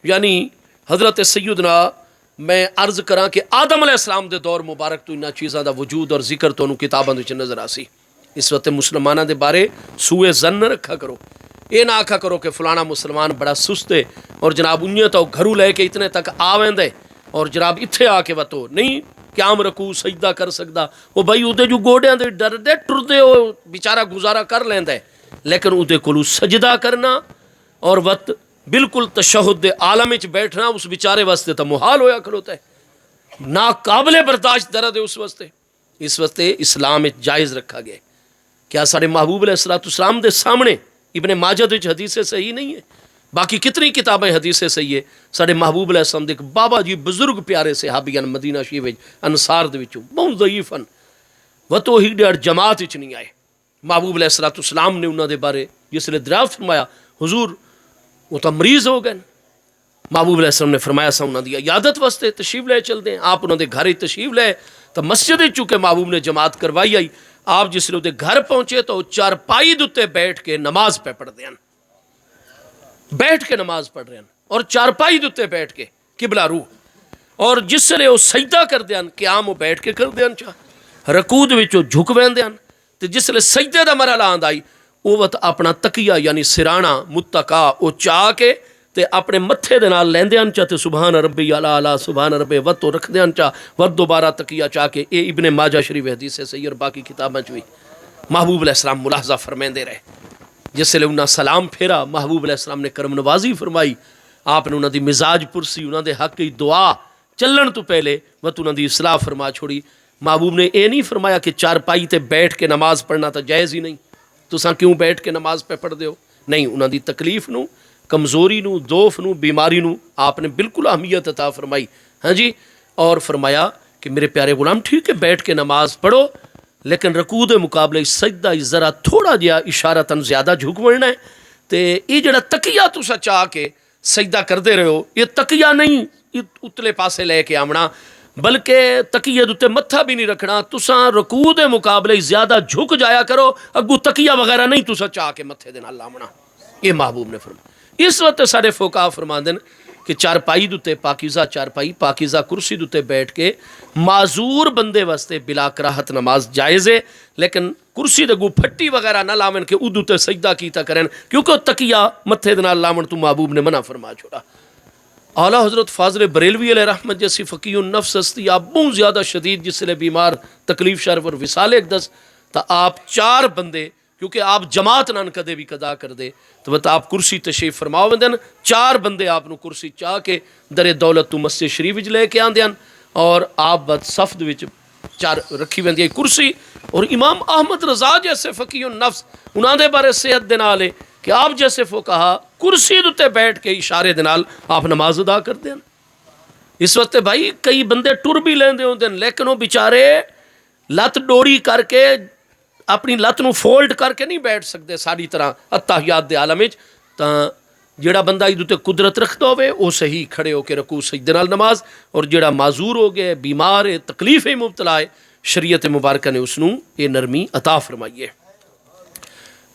یعنی حضرت سیدنا میں عرض کراں کہ آدم علیہ السلام دے دور مبارک تو انہاں چیزاں دا وجود اور ذکر تو انہوں کتاباں وچ نظر آسی. اس وقت مسلمانہ دے بارے سوئے زن نہ رکھا کرو. یہ نہ آکھا کرو کہ فلانا مسلمان بڑا سست ہے اور جناب انہیں تو گھروں لے کے اتنے تک آویندے اور جناب اتھے آ کے وطو نہیں قیام رکوع سجدہ کر سکدا. وہ بھائی اودے جو گوڑیاں دے ڈر دے ٹردے وہ بیچارہ گزارا کر لیندا ہے, لیکن اودے کولو سجدہ کرنا اور وقت بالکل تشہد دے عالم وچ بیٹھنا اس بیچارے واسطے تو محال ہویا کھلوتا ہے, ناقابل برداشت درد ہے اس واسطے. اس واسطے اسلام وچ جائز رکھا گیا. کیا سارے محبوب علیہ السلام دے سامنے ابن ماجہ وچ حدیث صحیح نہیں ہے, باقی کتنی کتابیں حدیث صحیح ہے. سارے محبوب علیہ السلام دے بابا جی بزرگ پیارے صحابی مدینہ شریف وچ انصار دے وچوں بہت ضعیف ہیں, وہ تو ہی ڈیڑھ جماعت وچ نہیں آئے. محبوب علیہ السلام نے انہوں دے بارے جس نے دریافت فرمایا حضور وہ تو مریض ہو گئے. محبوب علیہ السلام نے فرمایا سا انہوں دی عیادت واسطے تشریف لے چل دیں. آپ انہوں دے گھر تشریف لے تو مسجد چونکہ محبوب نے جماعت کروائی آئی, آپ جس نے گھر پہنچے تو چارپائی دے بیٹھ کے نماز پہ پڑھ دیں, بیٹھ کے نماز پڑھ رہے ہیں اور چارپائی دے بیٹھ کے قبلہ روح, اور جس نے وہ سجدہ کر دیں قیام وہ بیٹھ کے کر دیں, چاہ رکوع وچ جھک ویندے ہیں. تو جس نے سجدے دا مرحلہ آندا آئی وہ وقت اپنا تکیہ یعنی سرانا متکا وہ چاہ کے تے اپنے متھے دے نال لیندے ہیں چاہ تے سبحان ربی اعلیٰ سبحان ربی وقت تو رکھ دیں چاہ وقت دوبارہ تکیہ چاہ کے. اے ابن ماجہ شریف حدیث سے صحیح اور باقی کتابیں چوئی محبوب علیہ السلام ملاحظہ فرمیندے رہے. جس لئے انہاں سلام پھیرا محبوب علیہ السلام نے کرم نوازی فرمائی, آپ نے انہاں دی مزاج پرسی انہاں دے حق کی دعا چلن تو پہلے وقت انہاں دی اصلاح فرما چھوڑی. محبوب نے اے نہیں فرمایا کہ چارپائی تے بیٹھ کے نماز پڑھنا تو جائز ہی نہیں, تو ساں کیوں بیٹھ کے نماز پہ پڑھ دے ہو. نہیں, انہاں دی تکلیف نو کمزوری نو دوف نو بیماری نو آپ نے بالکل اہمیت عطا فرمائی. ہاں جی, اور فرمایا کہ میرے پیارے غلام ٹھیک ہے بیٹھ کے نماز پڑھو, لیکن رکوع دے مقابلے سجدہ ذرا تھوڑا جہا اشارتاً زیادہ جھک وڑنا ہے. تے یہ جڑا تکیہ تسا چاہ کے سجدہ کردے رہے ہو یہ تکیہ نہیں اتلے پاسے لے کے آمنا, بلکہ تکیہ دوتے متھا بھی نہیں رکھنا. تسا رکوع دے مقابلے زیادہ جھک جایا کرو, اگو تکیہ وغیرہ نہیں تسا چاہ کے متھے دے نال آمنا. یہ محبوب نے فرمایا. اس وقت سارے فقہاء فرماندے کہ چارپائی دوتے پاکیزہ چارپائی پاکیزہ کرسی دوتے بیٹھ کے معذور بندے واسطے بلا کراہت نماز جائز ہے, لیکن کرسی دے گو پھٹی وغیرہ نہ لاون کہ ادو تے سجدہ کیتا کریں, کیونکہ تکیہ متھے دے نال لاون تو محبوب نے منع فرما چھوڑا. اعلیٰ حضرت فاضل بریلوی علیہ رحمت جیسی فقیہ النفس ہستی آپ بہت زیادہ شدید جس لئے بیمار تکلیف شرف اور وصال ایک دس تا آپ 4 بندے کیونکہ آپ جماعت نان کدے بھی قضا کر دے تو بتا آپ کرسی تشریف فرماؤ وندن 4 بندے آپ نو کرسی چاہ کے در دولت تو مسجد شریف وچ لے کے آندے ہیں اور آپ بد صفد وچ 4 رکھی ویندی ہے کرسی. اور امام احمد رضا جیسے فقیہ النفس انہاں دے بارے صحت دے نال ہے کہ آپ جیسے فقہا کرسی دے بیٹھ کے اشارے دے نال آپ نماز ادا کرتے ہیں. اس وقت بھائی کئی بندے ٹر بھی لیندے ہوندے ہیں, لیکن وہ بیچارے لت ڈوری کر کے اپنی لت نو فولڈ کر کے نہیں بیٹھ سکتے ساری طرح اتحیات دے عالم وچ. تاں جیڑا بندہ ادو تے قدرت رکھتا ہوئے وہ صحیح کھڑے ہو کے رکوع سجدے نال نماز, اور جیڑا معذور ہو گئے بیمار ہے تکلیف مبتلا ہے شریعت مبارکہ نے اس نو یہ نرمی عطا فرمائی ہے.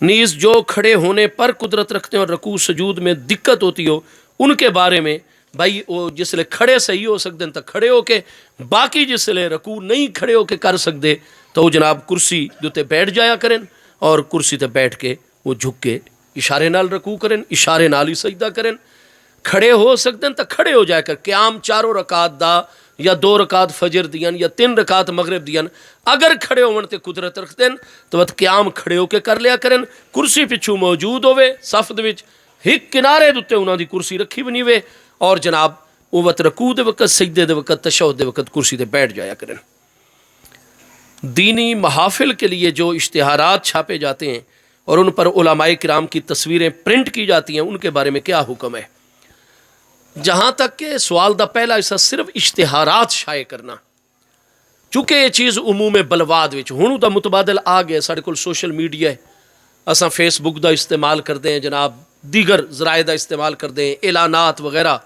نیز جو کھڑے ہونے پر قدرت رکھتے ہیں اور رکوع سجود میں دقت ہوتی ہو ان کے بارے میں بھائی وہ جس لئے کھڑے صحیح ہو سکتے ہیں تو کھڑے ہو کے, باقی جس لئے رکوع نہیں کھڑے ہو کے کر سکتے تو وہ جناب کرسی دے بیٹھ جایا کریں اور کرسی تے بیٹھ کے وہ جھک کے اشارے نال رکوع کریں، اشارے نال ہی سجدہ کریں. کھڑے ہو سکتے ہیں تو کھڑے ہو جایا کر. قیام 4 رکعت دا یا 2 رکعت فجر دیاں یا 3 رکعت مغرب دیاں اگر کھڑے ہون تے قدرت رکھتے ہیں تو وقت قیام کھڑے ہو کے کر لیا کریں. کرسی پچھو موجود ہوئے صف دے وچ ایک کنارے دے انہاں دی کرسی رکھی بنی ہوئے اور جناب وہ وقت رکوع دے وقت، سجدے دے وقت، تشہد دے وقت کرسی تے بیٹھ جایا کریں. دینی محافل کے لیے جو اشتہارات چھاپے جاتے ہیں اور ان پر علماء کرام کی تصویریں پرنٹ کی جاتی ہیں ان کے بارے میں کیا حکم ہے؟ جہاں تک کہ سوال دا پہلا حصہ صرف اشتہارات شائع کرنا، چونکہ یہ چیز عموم بلواد وچ ہن دا متبادل آ گیا. سارے کول سوشل میڈیا ہے، اساں فیس بک دا استعمال کرتے ہیں، جناب دیگر ذرائع دا استعمال کرتے ہیں، اعلانات وغیرہ.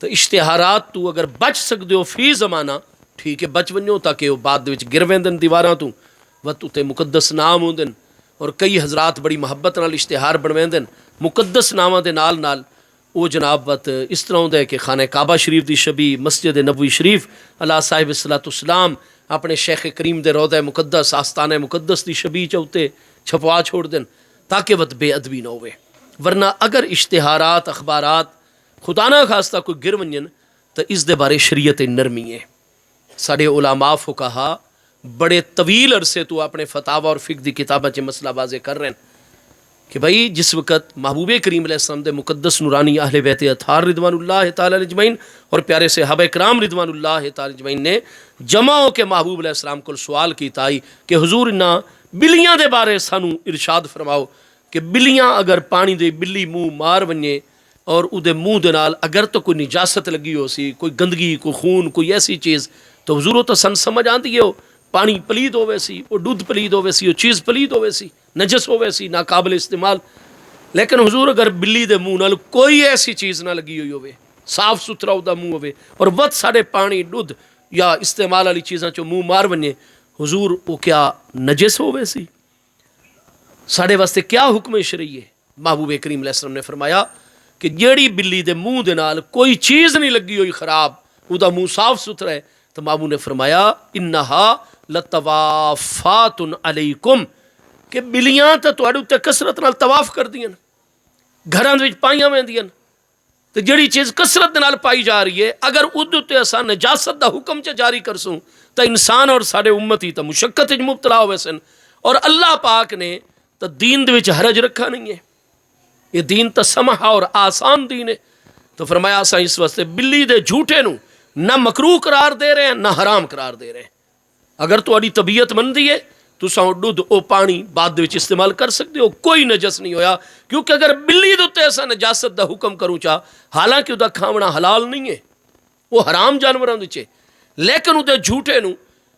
تو اشتہارات تو اگر بچ سکتے ہو فی زمانہ ٹھیک ہے بچ ونجو، تاکہ وہ بعد وچ گر ویندن دیواراں تو وت تے مقدس نام ہوندن. اور کئی حضرات بڑی محبت نال اشتہار بنویندن مقدس ناماں دے نال نال. وہ جناب وت اس طرح ہوندا ہے کہ خانہ کعبہ شریف دی شبی، مسجد نبوی شریف اللہ صاحب الصلاۃ والسلام اپنے شیخ کریم دے روضہ مقدس آستانہ مقدس دی شبی چوتے چھپوا چھوڑ دن تاکہ وت بے ادبی نہ ہوئے. ورنہ اگر اشتہارات اخبارات خدا نہ خواستہ کوئی گر ونجن تو اس دے بارے شریعت نرمی ہے. ساڈے علماء فقہا بڑے طویل عرصے تو اپنے فتاوی اور فقہ دی کتاباں چ مسئلہ واضح کر رہے ہیں کہ بھائی جس وقت محبوب کریم علیہ السلام دے مقدس نورانی اہل بیت اطہار رضوان اللہ تعالی اجمعین اور پیارے صحابہ کرام رضوان اللہ تعالی اجمعین نے جمع ہو کے محبوب علیہ السلام کو سوال کیتا کہ حضور انہاں بلیاں دے بارے سانو ارشاد فرماؤ کہ بلیاں اگر پانی دے بلی منہ مار ونجے اور او دے منہ دے نال اگر تو کوئی نجاست لگی ہو سی، کوئی گندگی، کوئی خون، کوئی ایسی چیز، تو حضور تو سن سمجھ آندی ہو پانی پلید ہوئے سی، وہ دودھ پلید ہوئے سی، وہ چیز پلید ہوئے سی، نجس ہوئے سی، ناقابل استعمال. لیکن حضور اگر بلی دے منہ نال کوئی ایسی چیز نہ لگی ہوئی ہوئے، صاف ستھرا ہوتا منہ ہوئے اور وقت ساڑھے پانی دودھ یا استعمال والی چیزاں چو منہ مار بنے، حضور وہ کیا نجس ہوئے سی؟ ساڑھے واسطے کیا حکم شرعی ہے؟ محبوب کریم علیہ السلام نے فرمایا کہ جیڑی بلی دے منہ دے نال کوئی چیز نہیں لگی ہوئی خراب، وہ دا منہ صاف ستھرا ہے، تو محبوب نے فرمایا انہا لطوافات علیکم کہ بلیاں تو تواڈے تے کثرت نال طواف کر دیاں، گھراں وچ پائیاں ویندیاں. تو جڑی چیز کثرت نال پائی جا رہی ہے اگر ادو تے اساں نجاست دا حکم چ جاری کرسوں تو انسان اور سارے امتی تو مشقت وچ مبتلا ہوئے سن. اور اللہ پاک نے تو دین دے وچ حرج رکھا نہیں ہے، یہ دین تو سمحا اور آسان دین ہے. تو فرمایا اساں اس واسطے بلی دے جھوٹے نو نہ مکروہ قرار دے رہے ہیں نہ حرام قرار دے رہے ہیں. اگر تہاڈی طبیعت مندی ہے تساں دودھ او پانی بعد دے وچ استعمال کر سکتے ہو، کوئی نجس نہیں ہویا. کیونکہ اگر بلی دے تے اساں نجاست دا حکم کروں چا حالانکہ دا کھاونا حلال نہیں ہے، وہ حرام جانوراں وچ ہے، لیکن او دے جھوٹے نو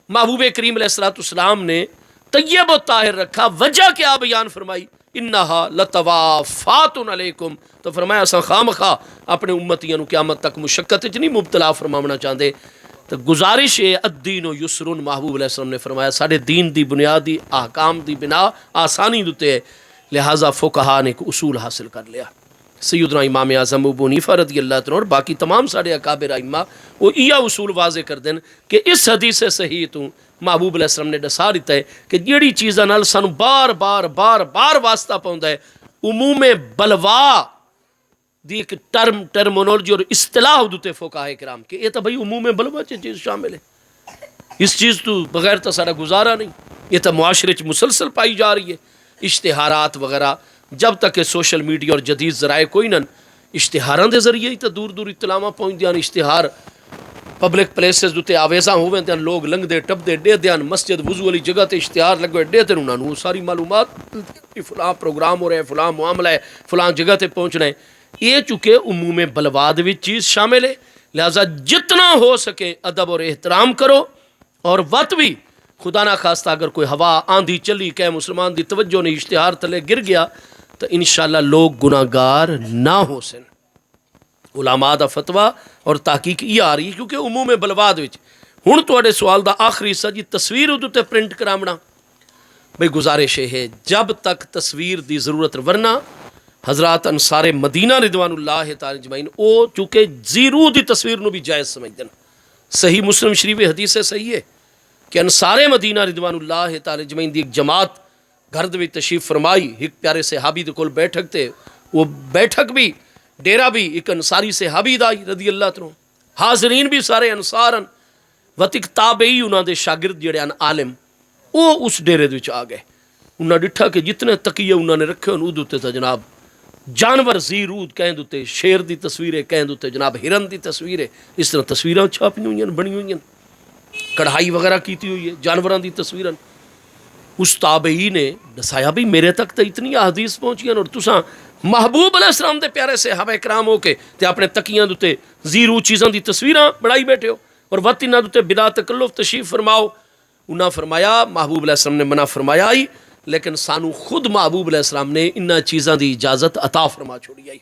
محبوب کریم علیہ الصلوۃ والسلام نے طیب و طاہر رکھا. وجہ کیا بیان فرمائی؟ انہا لطوافات علیکم. تو فرمایا اساں خامخواہ اپنے امتیاں نو قیامت تک مشقت وچ نہیں مبتلا فرماونا چاہندے. تو گزارش ہے الدین و یسرن، محبوب علیہ السلام نے فرمایا سارے دین دی بنیادی احکام دی بنا آسانی دوتے ہے، لہٰذا فقہا نے ایک اصول حاصل کر لیا. سیدنا امام اعظم ابو حنیفہ رضی اللہ عنہ اور باقی تمام سارے اکابر ائمہ وہ یہ اصول واضح کر دیں کہ اس حدیث صحیح تو محبوب علیہ السلام نے دسا دیتا ہے کہ جیڑی چیزاں نال سانو بار بار بار بار واسطہ پاؤندا ہے، عموم بلوا دی ایک ٹرمینالوجی اور اصطلاح دوتے فقہاء کرام کہ یہ تو بھائی عموم بلوا چیز شامل ہے، اس چیز تو بغیر تو سارا گزارا نہیں، یہ تو معاشرے چ مسلسل پائی جا رہی ہے. اشتہارات وغیرہ جب تک کہ سوشل میڈیا اور جدید ذرائع کوئی نہ اشتہاراں دے ذریعے ہی تو دور دور اطلاعاں پہنچ دیاں. اشتہار پبلک پلیسز دوتے آویزاں ہوویں تے لوگ لنگ دے ٹپ دے ڈے دیاں، مسجد وضو والی جگہ تے اشتہار لگے ڈے تے انہاں نوں ساری معلومات فلاں پروگرام ہو رہا ہے، فلاں معاملہ ہے، فلاں جگہ تے پہنچنا ہے. یہ چونکہ عموم بلواد وچ چیز شامل ہے، لہذا جتنا ہو سکے ادب اور احترام کرو. اور وقت بھی خدا نہ خواستہ اگر کوئی ہوا آندھی چلی کہ مسلمان دی توجہ نہیں اشتہار تلے گر گیا تو انشاءاللہ لوگ گناہگار نہ ہو سن. علماء دا فتویٰ اور تحقیق یہ آ رہی ہے کیونکہ عموم بلواد وچ ہن تواڈے سوال دا آخری حصہ جی تصویر ادو تے پرنٹ کراونا. بھئی گزارش ہے جب تک تصویر دی ضرورت، ورنہ حضرات انصار مدینہ رضوان اللہ تعالی اجمعین او چونکہ زیرو دی تصویر نو بھی جائز سمجھدن. صحیح مسلم شریف حدیث ہے، صحیح ہے کہ انصار مدینہ رضوان اللہ تعالی جمعین دی ایک جماعت گھر دے وچ تشریف فرمائی. ایک پیارے صحابی دے کول بیٹھک تے وہ بیٹھک بھی ڈیرا بھی ایک انصاری صحابی دا رضی اللہ عنہ. حاضرین بھی سارے انصارن وتک تابعی انہاں دے شاگرد جڑے ان عالم وہ اس ڈیرے دے وچ آ گئے. انہاں ڈٹھا کہ جتنے تقیے انہاں نے رکھے ان تے تے جناب جانور زیرود کہیں تے شیر دی تصویریں کہیں تے جناب ہرن دی تصویریں اس طرح تصویراں چھاپی ہوئی ہیں بنی ہوئی ہیں کڑھائی وغیرہ کیتی ہوئی ہے جانوراں دی تصویراں. اس تابعی نے دسایا بھی میرے تک تو اتنی احادیث پہنچی ہیں اور تساں محبوب علیہ السلام دے پیارے صحابہ کرام ہو کے تے اپنے تکیاں دے زیرو چیزاں دی تصویراں بڑائی بیٹھے ہو اور وقت انہاں دے بلا تکلف تشریف فرماؤ. انہاں فرمایا محبوب علیہ السلام نے منع فرمایا آئی لیکن سانو خود محبوب علیہ السلام نے انہاں چیزاں دی اجازت عطا فرما چھوڑی آئی.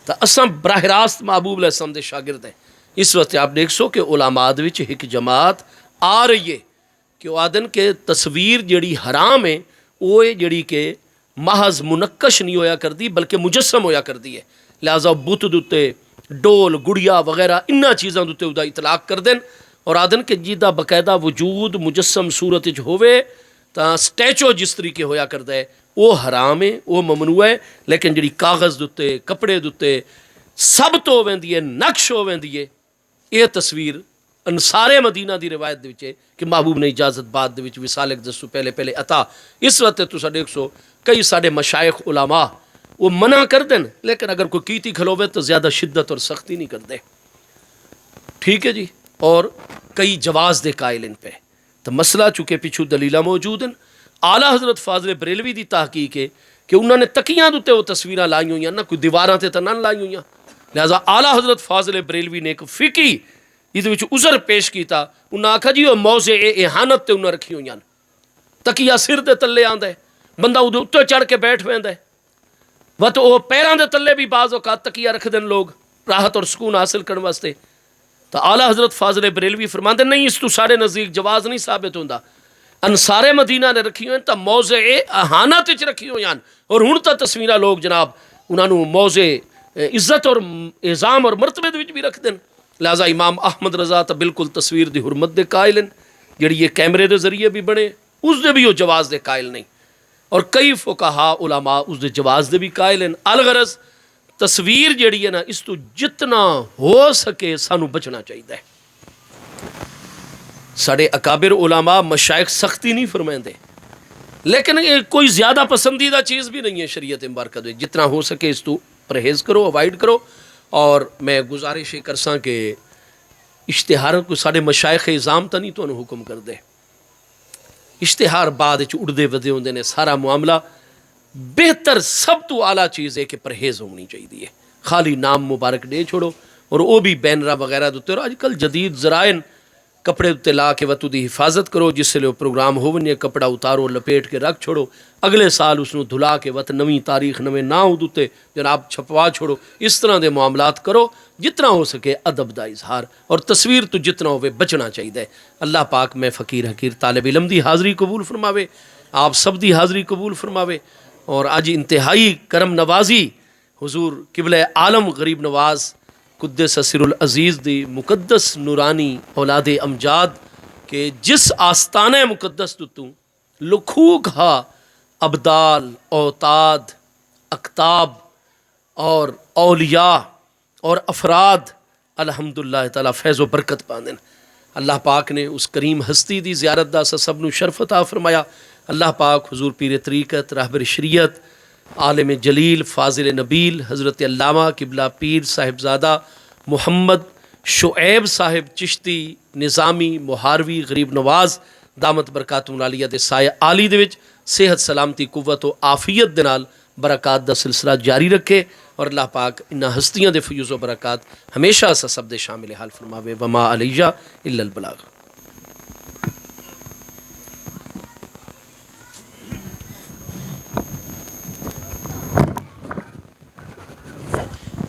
تو اساں براہ راست محبوب علیہ السلام دے شاگرد ہیں. اس وقت آپ دیکھ سو کہ علماء دے وچ ایک جماعت آ رہی ہے کہ وہ آدن کے تصویر جڑی حرام ہے وہ جڑی کہ محض منقش نہیں ہویا کر دی بلکہ مجسم ہویا کر دی ہے. لہٰذا بت دوتے ڈول گڑیا وغیرہ انہاں چیزاں دوتے ادا اطلاق کر دیں اور آدن کے جیدہ باقاعدہ وجود مجسم صورت وچ ہوئے تا سٹیچو جس طریقے ہویا کر دے وہ حرام ہے وہ ممنوع ہے. لیکن جڑی کاغذ دوتے کپڑے دوتے سب تو ویندی ہے نقش ہو ویندی ہے یہ تصویر انصار مدینہ دی روایت دے وچ ہے کہ محبوب نے اجازت بعد دے وچ وصال اقدس پہلے پہلے عطا. اس وقت تساں دیکھ سو کئی ساڈے مشائخ علماء وہ منع کر دیں لیکن اگر کوئی کیتی کھلوے تو زیادہ شدت اور سختی نہیں کر دے. ٹھیک ہے جی. اور کئی جواز دے قائل ان پہ تو مسئلہ چونکہ پیچھو دلیلہ موجود ہیں. اعلیٰ حضرت فاضل بریلوی دی تحقیق ہے کہ انہوں نے تکیاں دوتے وہ تصویراں لائی ہوئی ہیں نہ کوئی دیواراں تے تو نہ لائی ہوئی ہیں. لہذا اعلیٰ حضرت فاضل بریلوی نے ایک فقہی یہ عذر پیش کیتا. انہاں آکھا جی وہ موضع احانت تے انہاں رکھی ہوئی ہیں تکیہ سر دے تلے آندا ہے بندہ ادھے اتنے چڑھ کے بیٹھ ویندا ہے وہ تو وہ پیراں دے تلے بھی بعض اوقات تکیہ رکھ دیں لوگ راحت اور سکون حاصل کرنے واسطے. تو اعلیٰ حضرت فاضل بریلوی فرماندے نہیں اس تو سارے نزدیک جواز نہیں ثابت ہوندا. انصار مدینہ نے رکھی ہوئی ہیں تو موضع احانت وچ رکھی ہوئی ہیں اور ہن تو تصویراں لوگ جناب انہاں نو موضع عزت اور اعظام اور مرتبے دے وچ بھی رکھ دیں. لہٰذا امام احمد رضا تو بالکل تصویر دی حرمت دے قائل ہیں جڑی یہ کیمرے دے ذریعے بھی بنے اس دے بھی وہ جواز دے قائل نہیں اور کئی فقہاء علماء اس دے جواز دے بھی قائل ہیں. الغرض تصویر جڑی ہے نا اس تو جتنا ہو سکے سانو بچنا چاہیے. ساڑے اکابر علماء مشائخ سختی نہیں فرمائیں لیکن یہ کوئی زیادہ پسندیدہ چیز بھی نہیں ہے شریعت مبارکہ دے. جتنا ہو سکے اس تو پرہیز کرو اوائڈ کرو. اور میں گزارش یہ کرساں کہ اشتہار کو ساڑے مشائخ اعظام تا نہیں تو انہوں حکم کر دے. اشتہار بعد اڑدے ودے ہوندے نے سارا معاملہ بہتر سب تو اعلیٰ چیز ہے کہ پرہیز ہونی چاہیے. خالی نام مبارک دے چھوڑو اور وہ بھی بینرہ وغیرہ دوتے اور آج کل جدید ذرائع کپڑے دوتے لا کے وقت دی حفاظت کرو جس سے لئے پروگرام ہو ونیے کپڑا اتارو لپیٹ کے رکھ چھوڑو اگلے سال اس نو دھلا کے وقت نویں تاریخ نویں ناؤ دوتے جناب چھپوا چھوڑو. اس طرح دے معاملات کرو جتنا ہو سکے ادب دا اظہار اور تصویر تو جتنا ہوئے بچنا چاہیے. اللہ پاک میں فقیر حقیر طالب علم دی حاضری قبول فرماوے آپ سب دی حاضری قبول فرماوے. اور آج انتہائی کرم نوازی حضور قبلہ عالم غریب نواز قدس سر العزیز دی مقدس نورانی اولاد امجاد کہ جس آستانہ مقدس تو لکھوک ہا ابدال اوتاد اقتاب اور اولیاء اور افراد الحمدللہ تعالی فیض و برکت پاندن. اللہ پاک نے اس کریم ہستی دی زیارت دا سب نو شرف عطا فرمایا. اللہ پاک حضور پیر طریقت راہبر شریعت عالم جلیل فاضل نبیل حضرت علامہ قبلہ پیر صاحبزادہ محمد شعیب صاحب چشتی نظامی مہاروی غریب نواز دامت برکاتہم العالیہ دے سایہ عالی دے وچ صحت سلامتی قوت و عافیت دے نال برکات دا سلسلہ جاری رکھے اور اللہ پاک انہاں ہستیاں دے فیوز و برکات ہمیشہ سب دے شامل حال فرماوے. وما علیہ الا البلاغ.